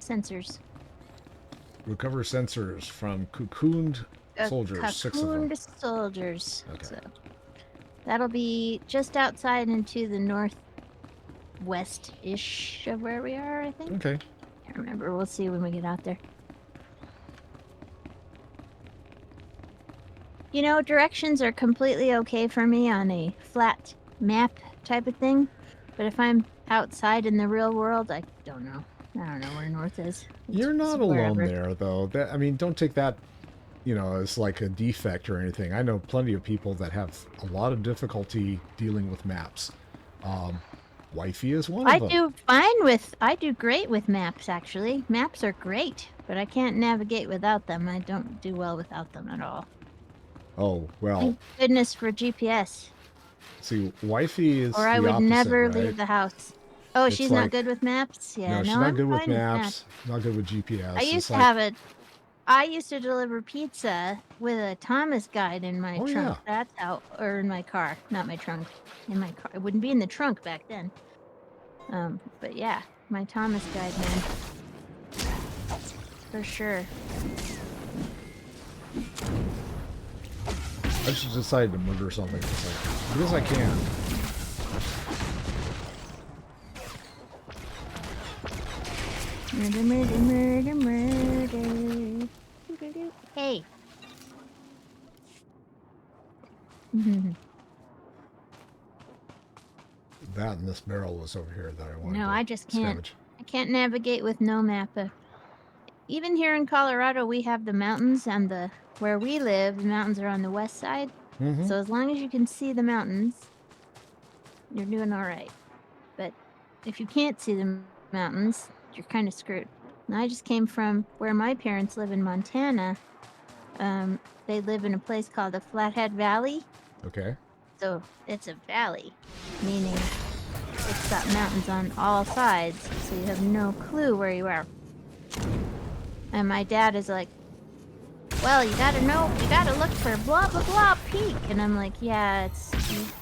sensors. Recover sensors from cocooned soldiers. 6 of them. Cocooned soldiers. Okay. So that'll be just outside into the northwest-ish of where we are, I think. Okay. Can't remember. We'll see when we get out there. You know, directions are completely okay for me on a flat map type of thing. But if I'm outside in the real world, I don't know. I don't know where north is. You're not alone there, though. I mean, don't take that, as like a defect or anything. I know plenty of people that have a lot of difficulty dealing with maps. Wifey is one of them. I do great with maps, actually. Maps are great, but I can't navigate without them. I don't do well without them at all. Oh, well. Thank goodness for GPS. See, Wifey is or I would opposite, never right? leave the house. Oh, It's she's like, not good with maps? Yeah, no, she's no, not I'm good with fine with maps. Not good with GPS. I used to have I used to deliver pizza with a Thomas guide in my trunk. Yeah. That's how, or in my car, not my trunk. In my car. It wouldn't be in the trunk back then. But yeah, my Thomas guide, man. For sure. I just decided to murder something because I can. Murder, murder, murder, murder. Hey. That and this barrel was over here that I wanted No, to I just can't. scavenge. I can't navigate with no map. Even here in Colorado, we have the mountains, and where we live, the mountains are on the west side. Mm-hmm. So as long as you can see the mountains, you're doing all right. But if you can't see the mountains, you're kind of screwed. And I just came from where my parents live in Montana. They live in a place called the Flathead Valley. Okay. So it's a valley, meaning it's got mountains on all sides, so you have no clue where you are. And my dad is like, well, you gotta look for blah, blah, blah peak. And I'm like, yeah,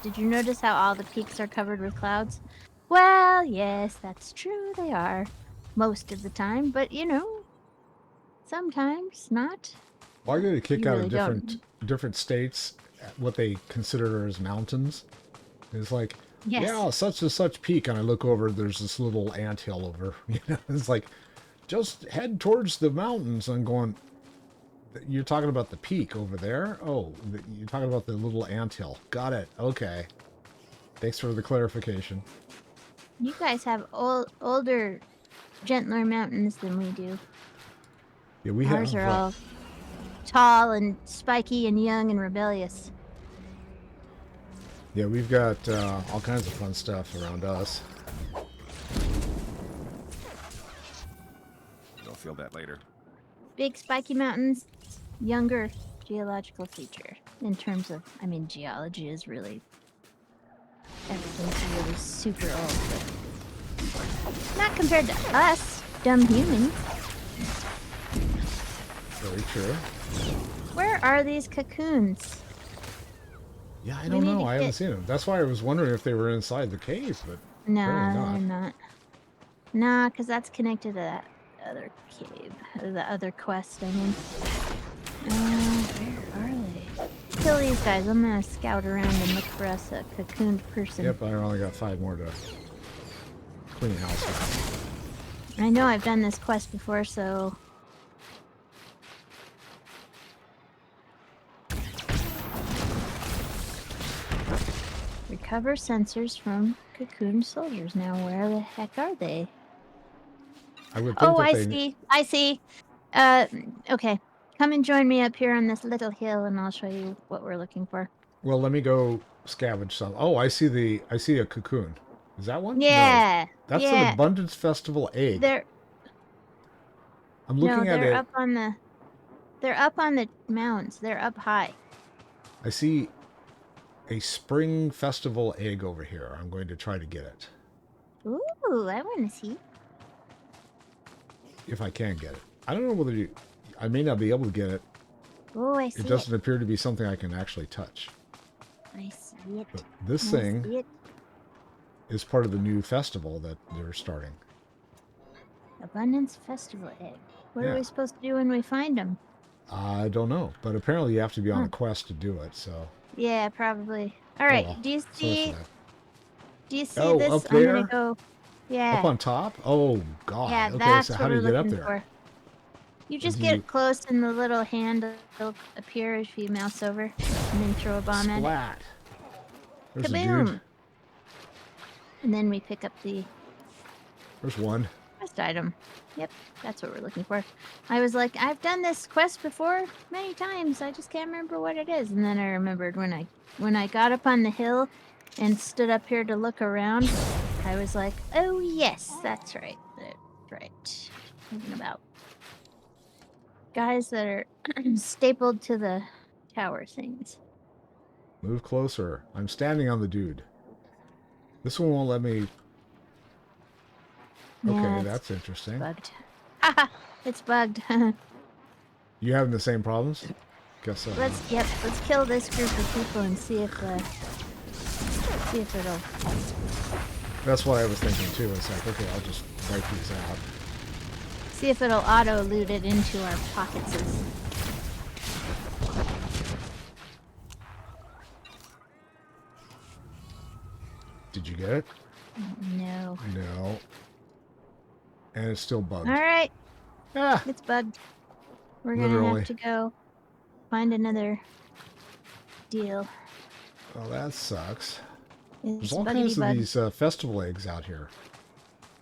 did you notice how all the peaks are covered with clouds? Well, yes, that's true, they are. Most of the time, but sometimes not. Well, I get a kick You out really of different states, what they consider as mountains. It's like, Yes. yeah, such and such peak, and I look over, there's this little anthill over. It's like, just head towards the mountains. I'm going, you're talking about the peak over there? Oh, you're talking about the little anthill. Got it. Okay. Thanks for the clarification. You guys have older, gentler mountains than we do. Yeah, we Ours have. are all tall and spiky and young and rebellious. Yeah, we've got all kinds of fun stuff around us. You'll feel that later. Big spiky mountains, younger geological feature. In terms of, geology is really, everything's really super old, but not compared to us, dumb humans. Very true. Where are these cocoons? Yeah, I don't know. I haven't seen them. That's why I was wondering if they were inside the cave, but Nah, apparently they're not. Nah, because that's connected to that other cave, the other quest, I mean. Where are they? Kill these guys. I'm gonna scout around and look for us a cocooned person. Yep, I only got 5 more to clean house with. I know I've done this quest before, so... Recover sensors from cocooned soldiers. Now, where the heck are they? I would think I see. Okay. Come and join me up here on this little hill, and I'll show you what we're looking for. Well, let me go scavenge some. Oh, I see a cocoon. Is that one? Yeah. No. That's an yeah. Abundance Festival egg. I'm looking at they're it. up on the. They're up on the mounds. They're up high. I see a Spring Festival egg over here. I'm going to try to get it. Ooh, I want to see. If I can get it. I don't know whether I may not be able to get it. Oh, I see it. It doesn't appear to be something I can actually touch. I see it. But this thing is part of the new festival that they're starting. Abundance Festival egg. What are we supposed to do when we find them? I don't know, but apparently you have to be on a quest to do it. So. Yeah, probably. All right. well. Do you see? Do you see oh, this? Up there? I'm gonna go. Yeah. Up on top? Oh God. Yeah, okay, that's so what how do you we're get up looking there? for. You just get close, and the little hand will appear if you mouse over, and then throw a bomb at it. Splat. There's a Kaboom! dude. And then we pick up the There's one. quest item. Yep, that's what we're looking for. I was like, I've done this quest before many times. I just can't remember what it is. And then I remembered when I got up on the hill and stood up here to look around. I was like, oh yes, that's right. That's right. Thinking about guys that are stapled to the tower things. Move closer. I'm standing on the dude. This one won't let me. Okay, Yeah, that's interesting. Bugged. Haha, it's bugged. You having the same problems? Guess so. Let's kill this group of people and see if it'll. That's what I was thinking too. It's like, okay, I'll just wipe these out. See if it'll auto loot it into our pockets. Did you get it? No. No. And it's still bugged. All right. Ah. It's bugged. We're gonna have to go find another deal. Well, that sucks. It's There's all kinds of these festival eggs out here.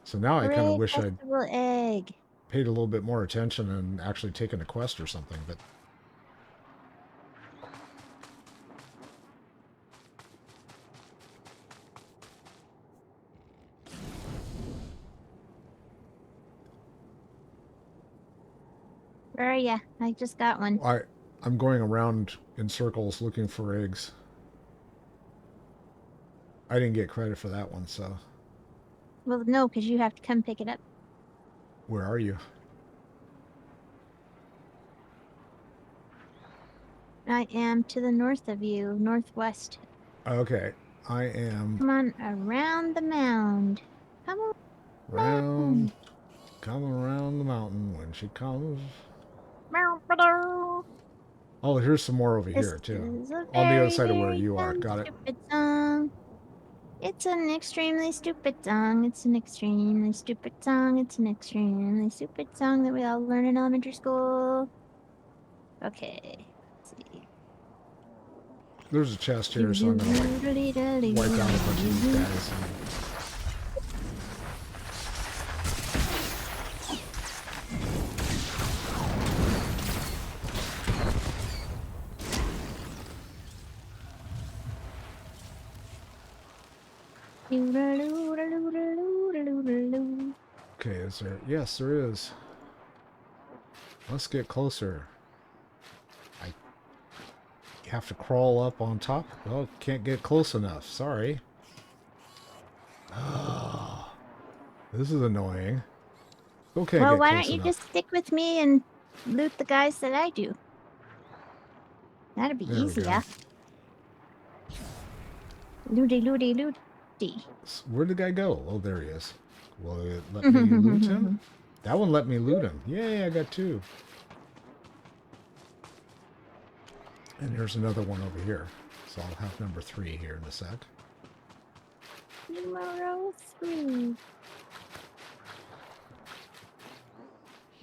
So now I kind of wish I'd egg. paid a little bit more attention and actually taken a quest or something, but Where are ya? I just got one. I'm going around in circles looking for eggs. I didn't get credit for that one, so. Well, no, because you have to come pick it up. Where are you? I am to the north of you, northwest. Okay, I am. Come on, around the mound. Come on. Round. Come around the mountain when she comes. Oh, here's some more over here, too. On the other side of where you are. Got it. Song. It's an extremely stupid song. It's an extremely stupid song. It's an extremely stupid song that we all learn in elementary school. Okay. Let's see. There's a chest here, so I'm going to wipe out a bunch of these guys. Okay, is there? Yes, there is. Let's get closer. I have to crawl up on top. Well, can't get close enough. Sorry. Oh, this is annoying. Okay. Well, why don't you just stick with me and loot the guys that I do? That'd be easier. Looty, looty, looty. Where'd the guy go? Oh, there he is. Will it let me loot him? That one let me loot him. Yay, I got 2. And here's another one over here. So I'll have number 3 here in a sec. Numero 3.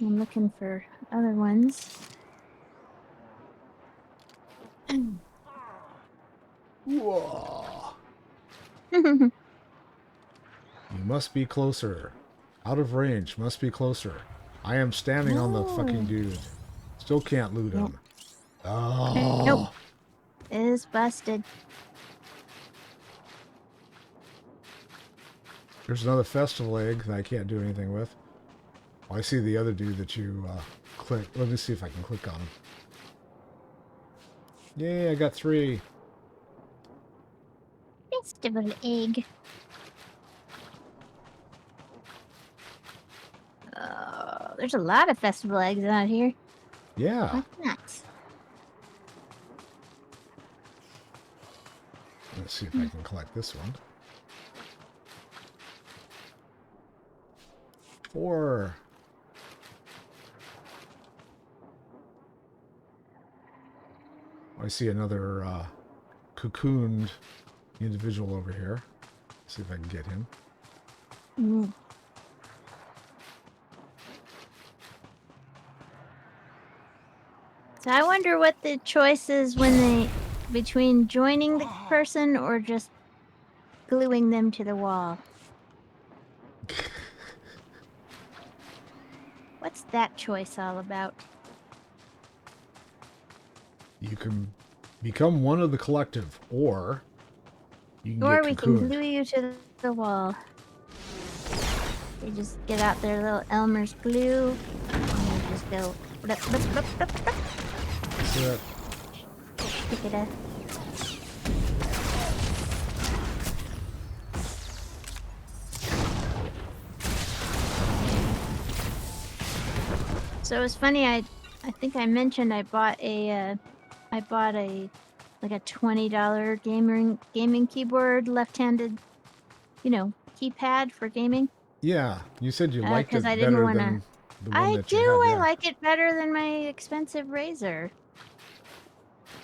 I'm looking for other ones. Whoa. You must be closer. Out of range. Must be closer. I am standing on the fucking dude. Still can't loot him. Oh. Nope. It is busted. There's another festival egg that I can't do anything with. Oh, I see the other dude that you click. Let me see if I can click on him. Yay, I got 3. Festival egg. There's a lot of festival eggs out here. Yeah. What's that? Let's see if I can collect this one. 4. I see another cocooned individual over here. Let's see if I can get him. Mm. So I wonder what the choice is when they between joining the person or just gluing them to the wall. What's that choice all about? You can become one of the collective, or you can Or get we cocooned. can glue you to the wall. They just get out their little Elmer's glue and you just go blip, blip, blip, blip, blip. See that? Pick it up. So it was funny. I think I mentioned I bought a like a $20 gaming keyboard, left-handed, keypad for gaming. Yeah, you said you liked it Because I didn't better want to. than the one I that do. you had. I Yeah. like it better than my expensive Razor.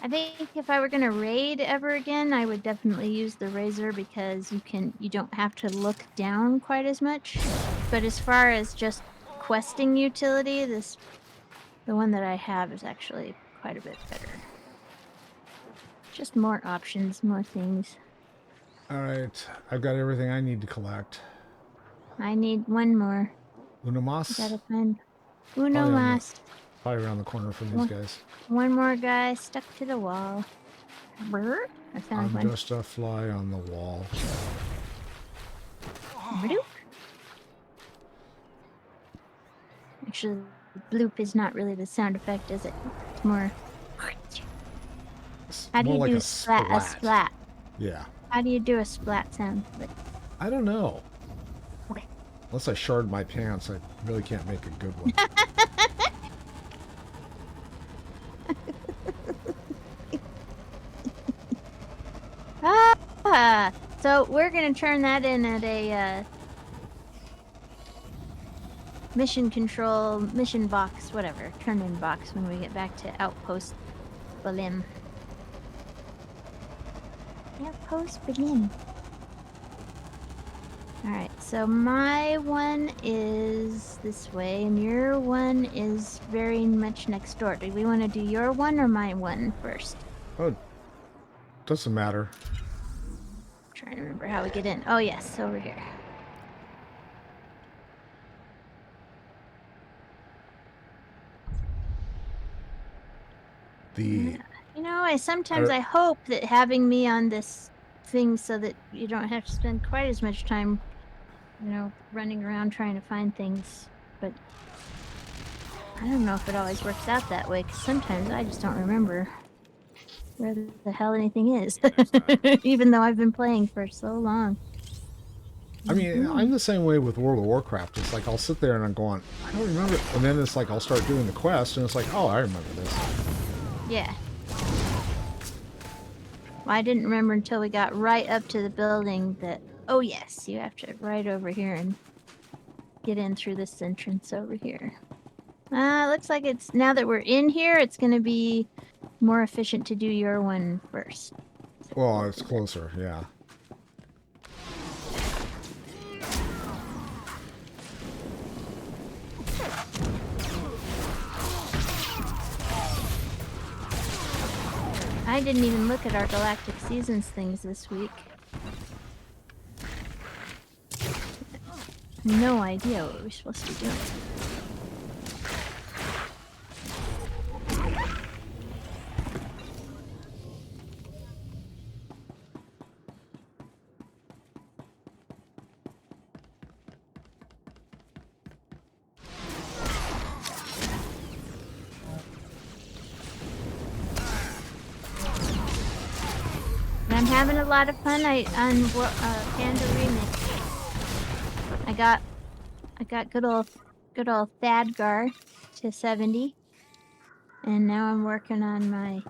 I think if I were gonna raid ever again, I would definitely use the Razor because you don't have to look down quite as much. But as far as just questing utility, the one that I have is actually quite a bit better. Just more options, more things. All right, I've got everything I need to collect. I need one more. Uno mas? Gotta find uno mas. Probably around the corner from these guys. One more guy stuck to the wall. Brr, I found one. I'm just a fly on the wall. Bloop. Actually, bloop is not really the sound effect, is it? It's more. How do you like do a splat? A splat. Yeah. How do you do a splat sound? I don't know. Okay. Unless I shard my pants, I really can't make a good one. So we're gonna turn that in at a mission control, mission box, whatever, turn-in box when we get back to Outpost Berlin. Outpost Berlin. Alright, so my one is this way, and your one is very much next door. Do we want to do your one or my one first? Oh, doesn't matter. I'm trying to remember how we get in. Oh yes, over here. I sometimes I hope that having me on this thing so that you don't have to spend quite as much time, running around trying to find things. But I don't know if it always works out that way, because sometimes I just don't remember where the hell anything is, even though I've been playing for so long. I mean, I'm the same way with World of Warcraft. It's like I'll sit there and I'm going, I don't remember. And then it's like I'll start doing the quest, and it's like, oh, I remember this. Yeah. Well, I didn't remember until we got right up to the building that, oh yes, you have to right over here and get in through this entrance over here. Looks like it's, now that we're in here, it's going to be more efficient to do your one first. Well, it's closer, yeah. I didn't even look at our Galactic Seasons things this week. No idea what we're supposed to be doing. I'm having a lot of fun. On Panda Remix. I got good old Thadgar to 70, and now I'm working on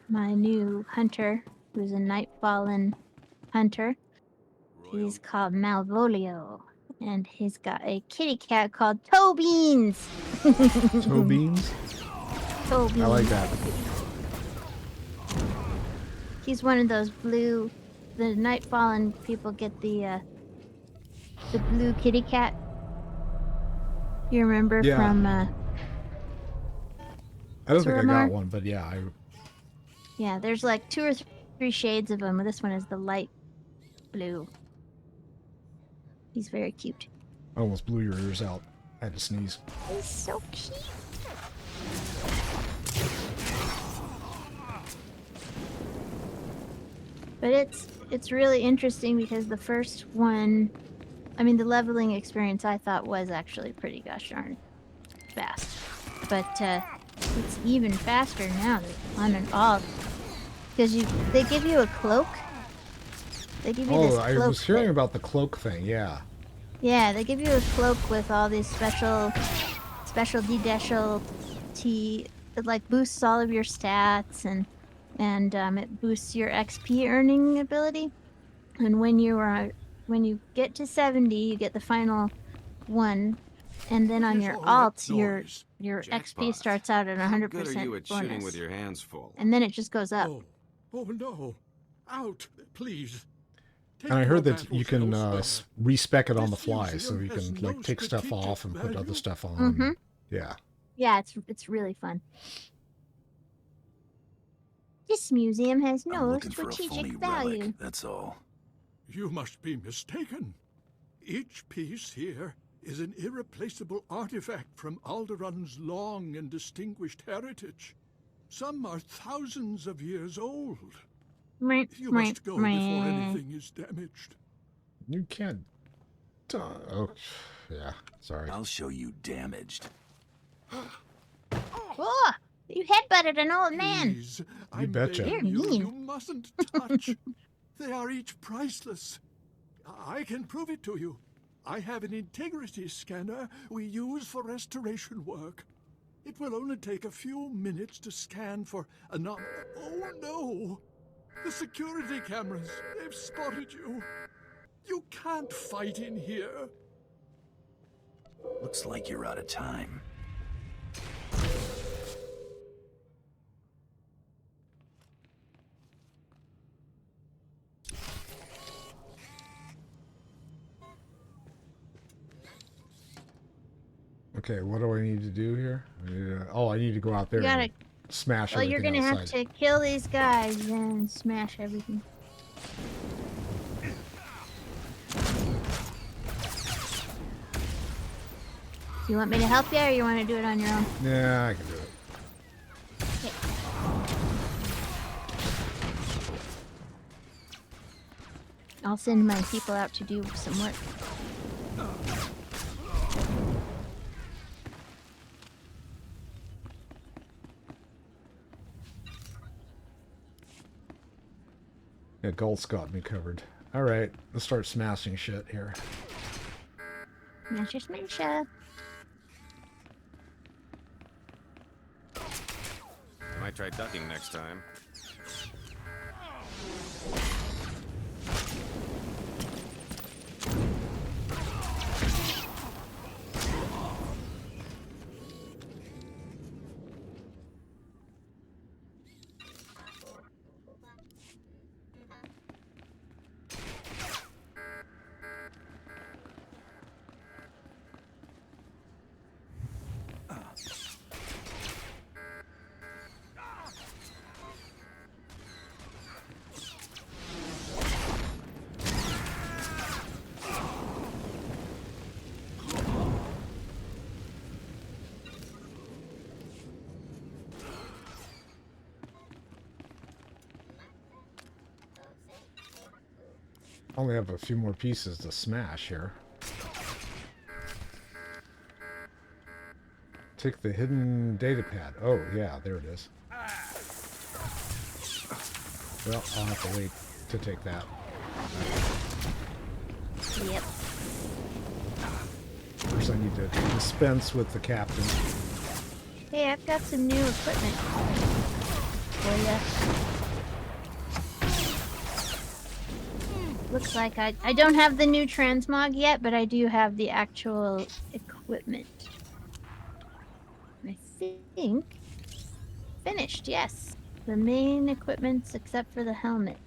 my new hunter, who's a Nightfallen hunter. He's called Malvolio, and he's got a kitty cat called Toe Beans. Toe Beans? Toe Beans. I like that. He's one of those blue. The Nightfallen people get the blue kitty cat. You remember from? I don't think I Suramar? got one, but yeah, Yeah, there's like 2 or 3 shades of him. This one is the light blue. He's very cute. I almost blew your ears out. I had to sneeze. He's so cute. But it's really interesting because the first one, I mean, the leveling experience I thought was actually pretty gosh darn fast. But it's even faster now on an alt. Because they give you a cloak. They give you this cloak. I was hearing about the cloak thing, yeah. Yeah, they give you a cloak with all these special D-T. It like boosts all of your stats and it boosts your XP earning ability. And when you get to 70, you get the final one, and then on your alt, your XP starts out at 100% How good are you at bonus. shooting with your hands full? And then it just goes up. Oh no! Out, please. And I heard that you can respec it on the fly, so you can like take stuff off and put other stuff on. Mm-hmm. Yeah. Yeah, it's really fun. This museum has no strategic value. Relic, that's all. You must be mistaken. Each piece here is an irreplaceable artifact from Alderon's long and distinguished heritage. Some are thousands of years old. You must go before anything is damaged. You can't... Oh, yeah, sorry. I'll show you damaged. Oh, you headbutted an old man. Please, You betcha. You're mean. You mustn't touch. They are each priceless. I can prove it to you. I have an integrity scanner we use for restoration work. It will only take a few minutes to scan for Oh no! The security cameras, they've spotted you. You can't fight in here. Looks like you're out of time. Okay, what do I need to do here? I need to go out there and smash everything you're gonna have to kill these guys and smash everything. Do you want me to help you, or you want to do it on your own? Yeah, I can do it. Okay. I'll send my people out to do some work. Yeah, Galt's got me covered. Alright, let's start smashing shit here. Smash, smash. I might try ducking next time. Only have a few more pieces to smash here. Take the hidden data pad. Oh, yeah, there it is. Well, I'll have to wait. to take that. Yep. First I need to dispense with the captain. Hey, I've got some new equipment for you. Looks like I don't have the new transmog yet, but I do have the actual equipment. I think finished, yes. The main equipments except for the helmet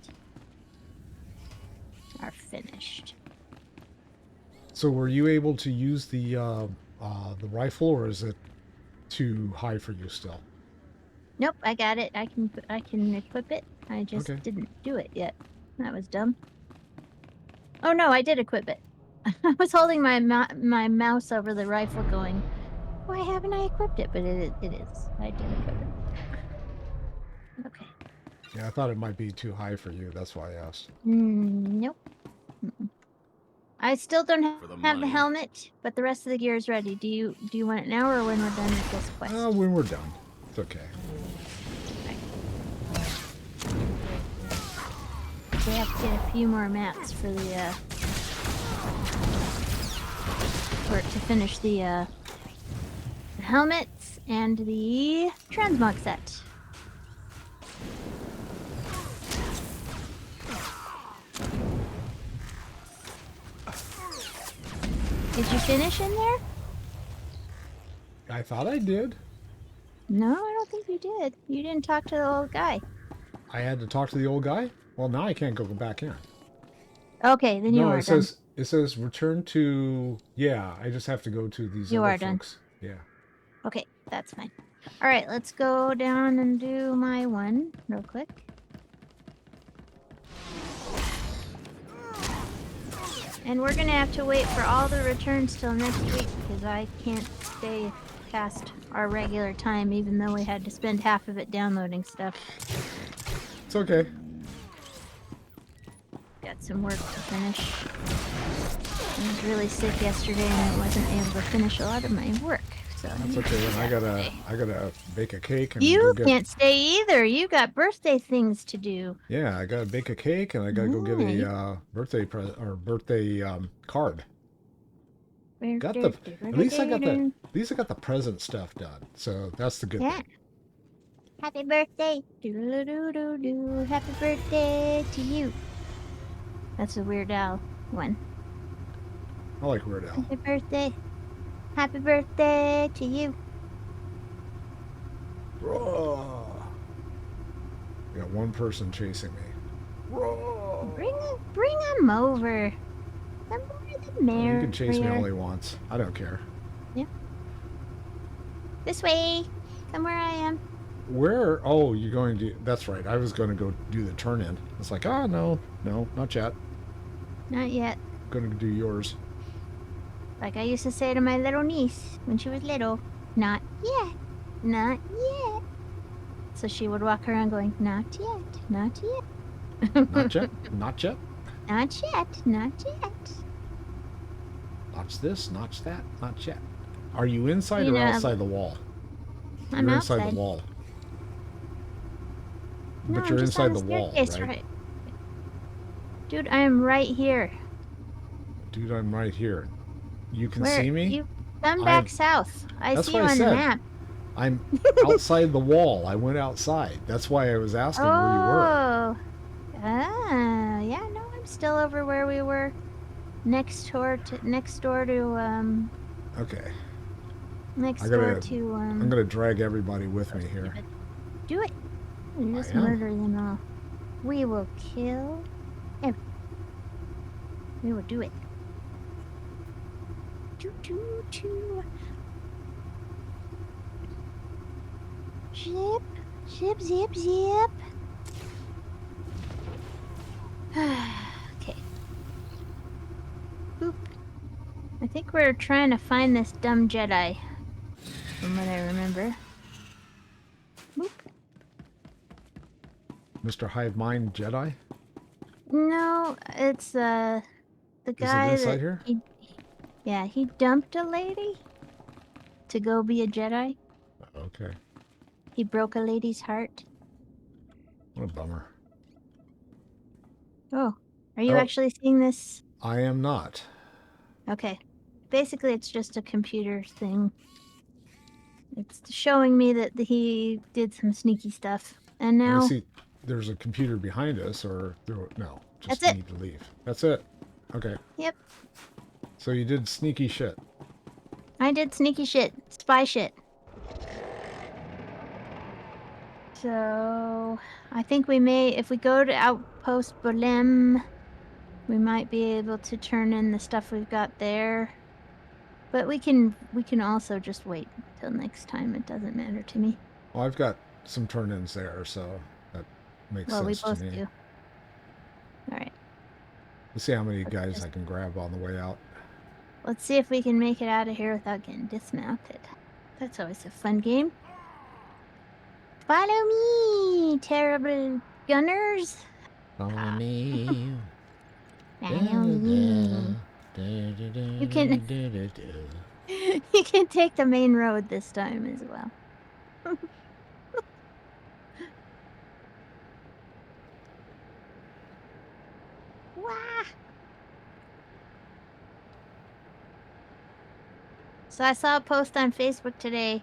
are finished. So were you able to use the rifle, or is it too high for you still? Nope, I got it. I can equip it. I just didn't do it yet. That was dumb. Oh no, I did equip it. I was holding my mouse over the rifle going, why haven't I equipped it? But it is. I did equip it. Okay. Yeah, I thought it might be too high for you. That's why I asked. Nope. I still don't have the helmet, but the rest of the gear is ready. Do you want it now or when we're done with this quest? When we're done. It's okay. We have to get a few more mats for the to finish the helmets and the transmog set. Did you finish in there? I thought I did. No, I don't think you did. You didn't talk to the old guy. I had to talk to the old guy? Well, now I can't go back in. Okay, then you are done. It says return to... Yeah, I just have to go to these other folks. Yeah. Okay, that's fine. All right, let's go down and do my one real quick. And we're going to have to wait for all the returns till next week because I can't stay past our regular time even though we had to spend half of it downloading stuff. It's okay. Got some work to finish. I was really sick yesterday and I wasn't able to finish a lot of my work. So that's okay. Then I gotta bake a cake. And you can't stay either. You got birthday things to do. Yeah, I gotta bake a cake and I gotta go get a birthday card. At least I got the present stuff done. So that's the good thing. Happy birthday. Do-do-do-do-do. Happy birthday to you. That's a Weird Al one. I like Weird Al. Happy birthday. Happy birthday to you. Roar. I got one person chasing me. Roar. Bring him over. The more the merrier. You can chase me all he wants. I don't care. Yeah. This way. Come where I am. Where? Oh, you're going to... That's right. I was going to go do the turn-in. It's like, no, not yet. Not yet. I'm going to do yours. Like I used to say to my little niece when she was little, not yet, not yet. So she would walk around going, not yet, not yet. Not yet, not yet. Not yet, not yet. Notch this, notch that, not yet. Are you inside or outside the wall? I'm you're outside. Inside the wall. No, but you're inside the wall, right? Dude, I am right here. Dude, I'm right here. You can see me? You come back south. I see you on the map. I'm outside the wall. I went outside. That's why I was asking where you were. Yeah, no, I'm still over where we were. Next door to Okay. Next door to I'm gonna drag everybody with me here. Do it. You just murder them all. We will kill everyone. We will do it. Choo. Zip. Okay. Boop. I think we're trying to find this dumb Jedi, from what I remember. Boop. Mr. Hive Mind Jedi? No, it's the guy inside here? He dumped a lady to go be a Jedi. Okay. He broke a lady's heart. What a bummer. Oh, are you Oh. actually seeing this? I am not. Okay. Basically, it's just a computer thing. It's showing me that he did some sneaky stuff. And Let me now... see. There's a computer behind us, or... No, just That's it. need to leave. That's it. Okay. Yep. So you did sneaky shit. I did sneaky shit. Spy shit. So... I think we may... If we go to Outpost Bolem, we might be able to turn in the stuff we've got there. But we can also just wait till next time. It doesn't matter to me. Well, I've got some turn-ins there, so that makes sense to me. Well, we both do. All right. Let's see how many guys I can grab on the way out. Let's see if we can make it out of here without getting dismounted. That's always a fun game. Follow me, terrible gunners. Follow me. Follow me. You can you can take the main road this time as well. Wah! So I saw a post on Facebook today.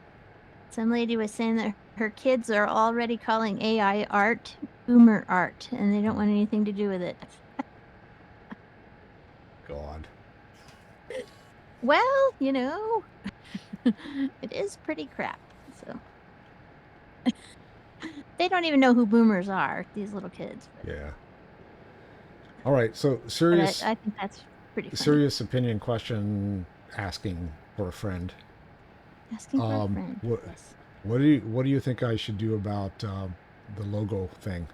Some lady was saying that her kids are already calling AI art boomer art, and they don't want anything to do with it. God. Well, you know, it is pretty crap. So they don't even know who boomers are, these little kids. Yeah. All right, so serious. I think that's pretty funny. Serious opinion question, asking for a friend. Asking for a friend. Yes. What do you think I should do about the logo thing?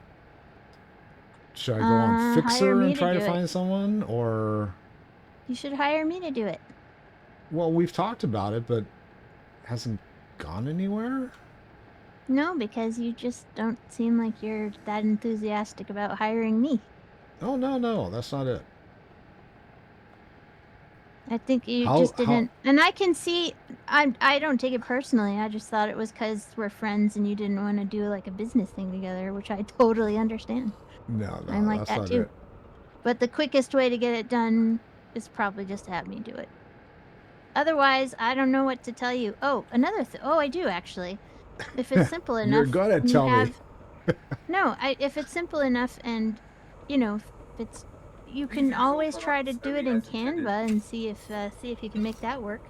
Should I go on Fixer and try to find someone, or? You should hire me to do it. Well, we've talked about it, but hasn't gone anywhere. No, because you just don't seem like you're that enthusiastic about hiring me. Oh, no, that's not it. I think you just didn't, and I can see, I don't take it personally. I just thought it was because we're friends and you didn't want to do like a business thing together, which I totally understand. No, I'm like that too. But the quickest way to get it done is probably just to have me do it. Otherwise, I don't know what to tell you. Oh, another thing. Oh, I do actually. If it's simple enough, you're gonna tell me. No, if it's simple enough, and you know, if it's, you can always try to do it in Canva and see if you can make that work.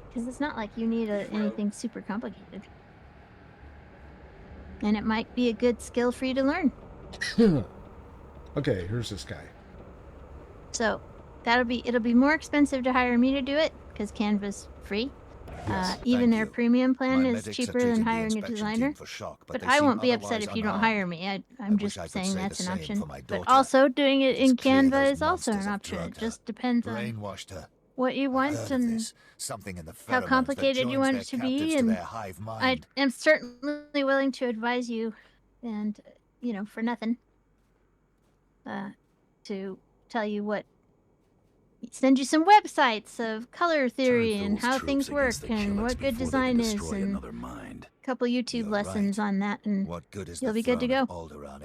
Because it's not like you need anything super complicated, and it might be a good skill for you to learn. Okay, here's this guy. So it'll be more expensive to hire me to do it because Canva's free. Yes, even their premium plan is cheaper than hiring a designer. But I won't be upset if you don't hire me. I'm just saying that's an option. But also doing it in Canva is also an option. It just depends on what you want and how complicated you want it to be. And I am certainly willing to advise you, and you know, for nothing, to tell you what. Send you some websites of color theory and how things work and what good design is, and a couple YouTube lessons on that, and you'll be good to go.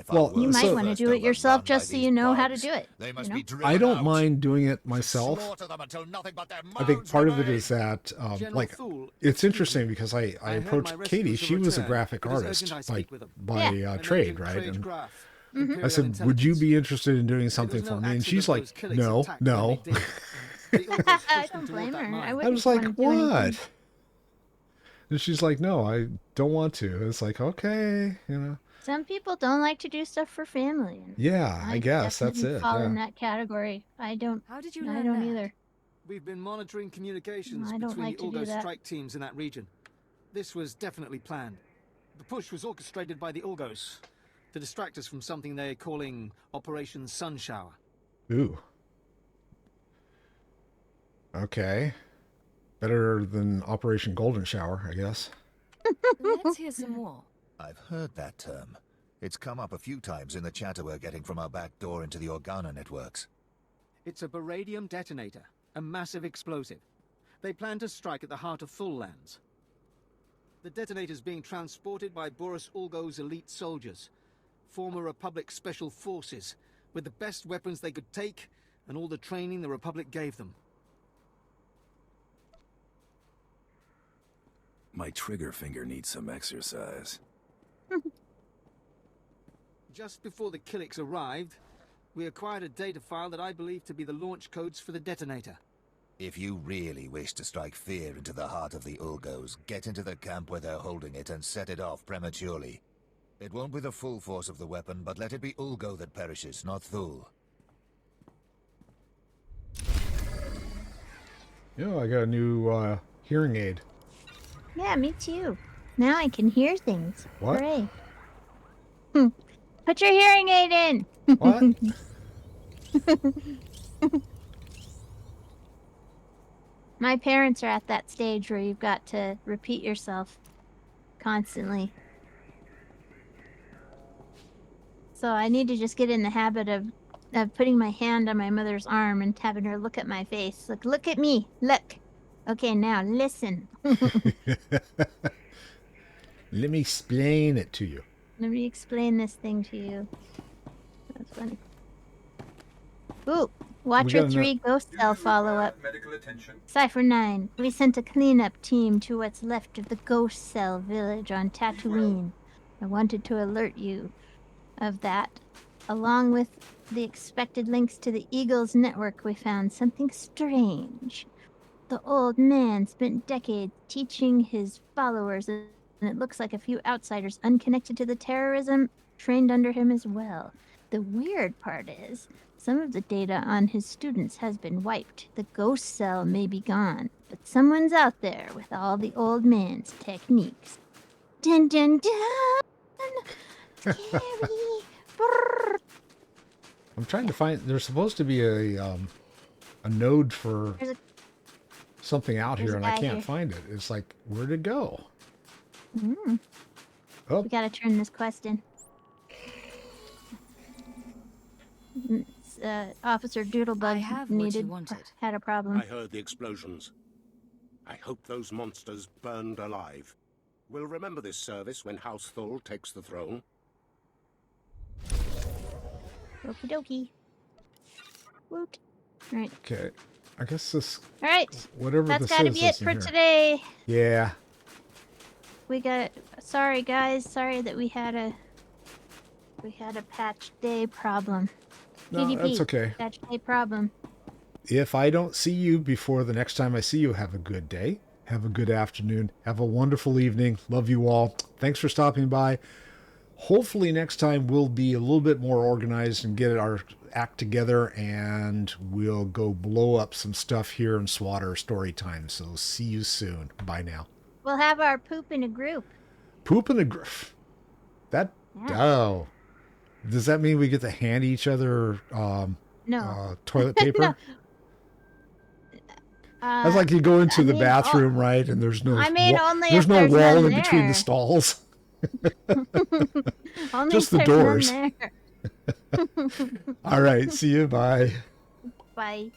Well, you might want to do it yourself just so you know how to do it. You know? I don't mind doing it myself. I think part of it is that, like, it's interesting because I approached Katie. She was a graphic artist by trade, right? And I said, would you be interested in doing something for me? And she's like, no. I don't blame her. I was like, what? And she's like, no, I don't want to. It's like, okay, you know. Some people don't like to do stuff for family. Yeah, I guess that's it. Fall in that category. I don't. How did you I don't that? Either. We've been monitoring communications between the Ulgo strike teams in that region. This was definitely planned. The push was orchestrated by the Ulgos to distract us from something they're calling Operation Sun Shower. Ooh. Okay. Better than Operation Golden Shower, I guess. Let's hear some more. I've heard that term. It's come up a few times in the chatter we're getting from our back door into the Organa networks. It's a beradium detonator, a massive explosive. They plan to strike at the heart of Thul lands. The detonator's being transported by Boris Ulgo's elite soldiers, former Republic Special Forces, with the best weapons they could take and all the training the Republic gave them. My trigger finger needs some exercise. Just before the Killiks arrived, we acquired a data file that I believe to be the launch codes for the detonator. If you really wish to strike fear into the heart of the Ulgos, get into the camp where they're holding it and set it off prematurely. It won't be the full force of the weapon, but let it be Ulgo that perishes, not Thule. Yeah, I got a new hearing aid. Yeah, me too. Now I can hear things. What? Hooray. Put your hearing aid in. What? My parents are at that stage where you've got to repeat yourself constantly. So I need to just get in the habit of putting my hand on my mother's arm and having her look at my face. Like, look at me. Look. Okay, now listen. Let me explain it to you. Let me explain this thing to you. That's funny. Ooh, Watcher 3 Ghost Cell follow-up. Cypher 9, we sent a cleanup team to what's left of the Ghost Cell village on Tatooine. I wanted to alert you of that. Along with the expected links to the Eagles network, we found something strange. The old man spent decades teaching his followers, and it looks like a few outsiders unconnected to the terrorism trained under him as well. The weird part is, some of the data on his students has been wiped. The ghost cell may be gone, but someone's out there with all the old man's techniques. Dun dun dun! Scary! I'm trying to find. There's supposed to be a node for something out here, and I can't find it. It's like, where'd it go? Oh, we gotta turn this quest in. Officer Doodlebug had a problem. I heard the explosions. I hope those monsters burned alive. We'll remember this service when House Thul takes the throne. Okie dokie. Woot. Alright. Okay. I guess this... Alright. Whatever that's this gotta is be it for today. Yeah. We got... Sorry, guys. Sorry that we had a patch day problem. No, PDP, that's okay. Patch day problem. If I don't see you before the next time I see you, have a good day. Have a good afternoon. Have a wonderful evening. Love you all. Thanks for stopping by. Hopefully next time we'll be a little bit more organized and get our act together, and we'll go blow up some stuff here in SWTOR Storytime. So see you soon. Bye now. We'll have our poop in a group. Poop in a group? That... Yeah. Oh. Does that mean we get to hand each other toilet paper? No. That's like you go into the bathroom, right? And there's no there's no wall in between the stalls. Just the doors. All right. See you. Bye. Bye.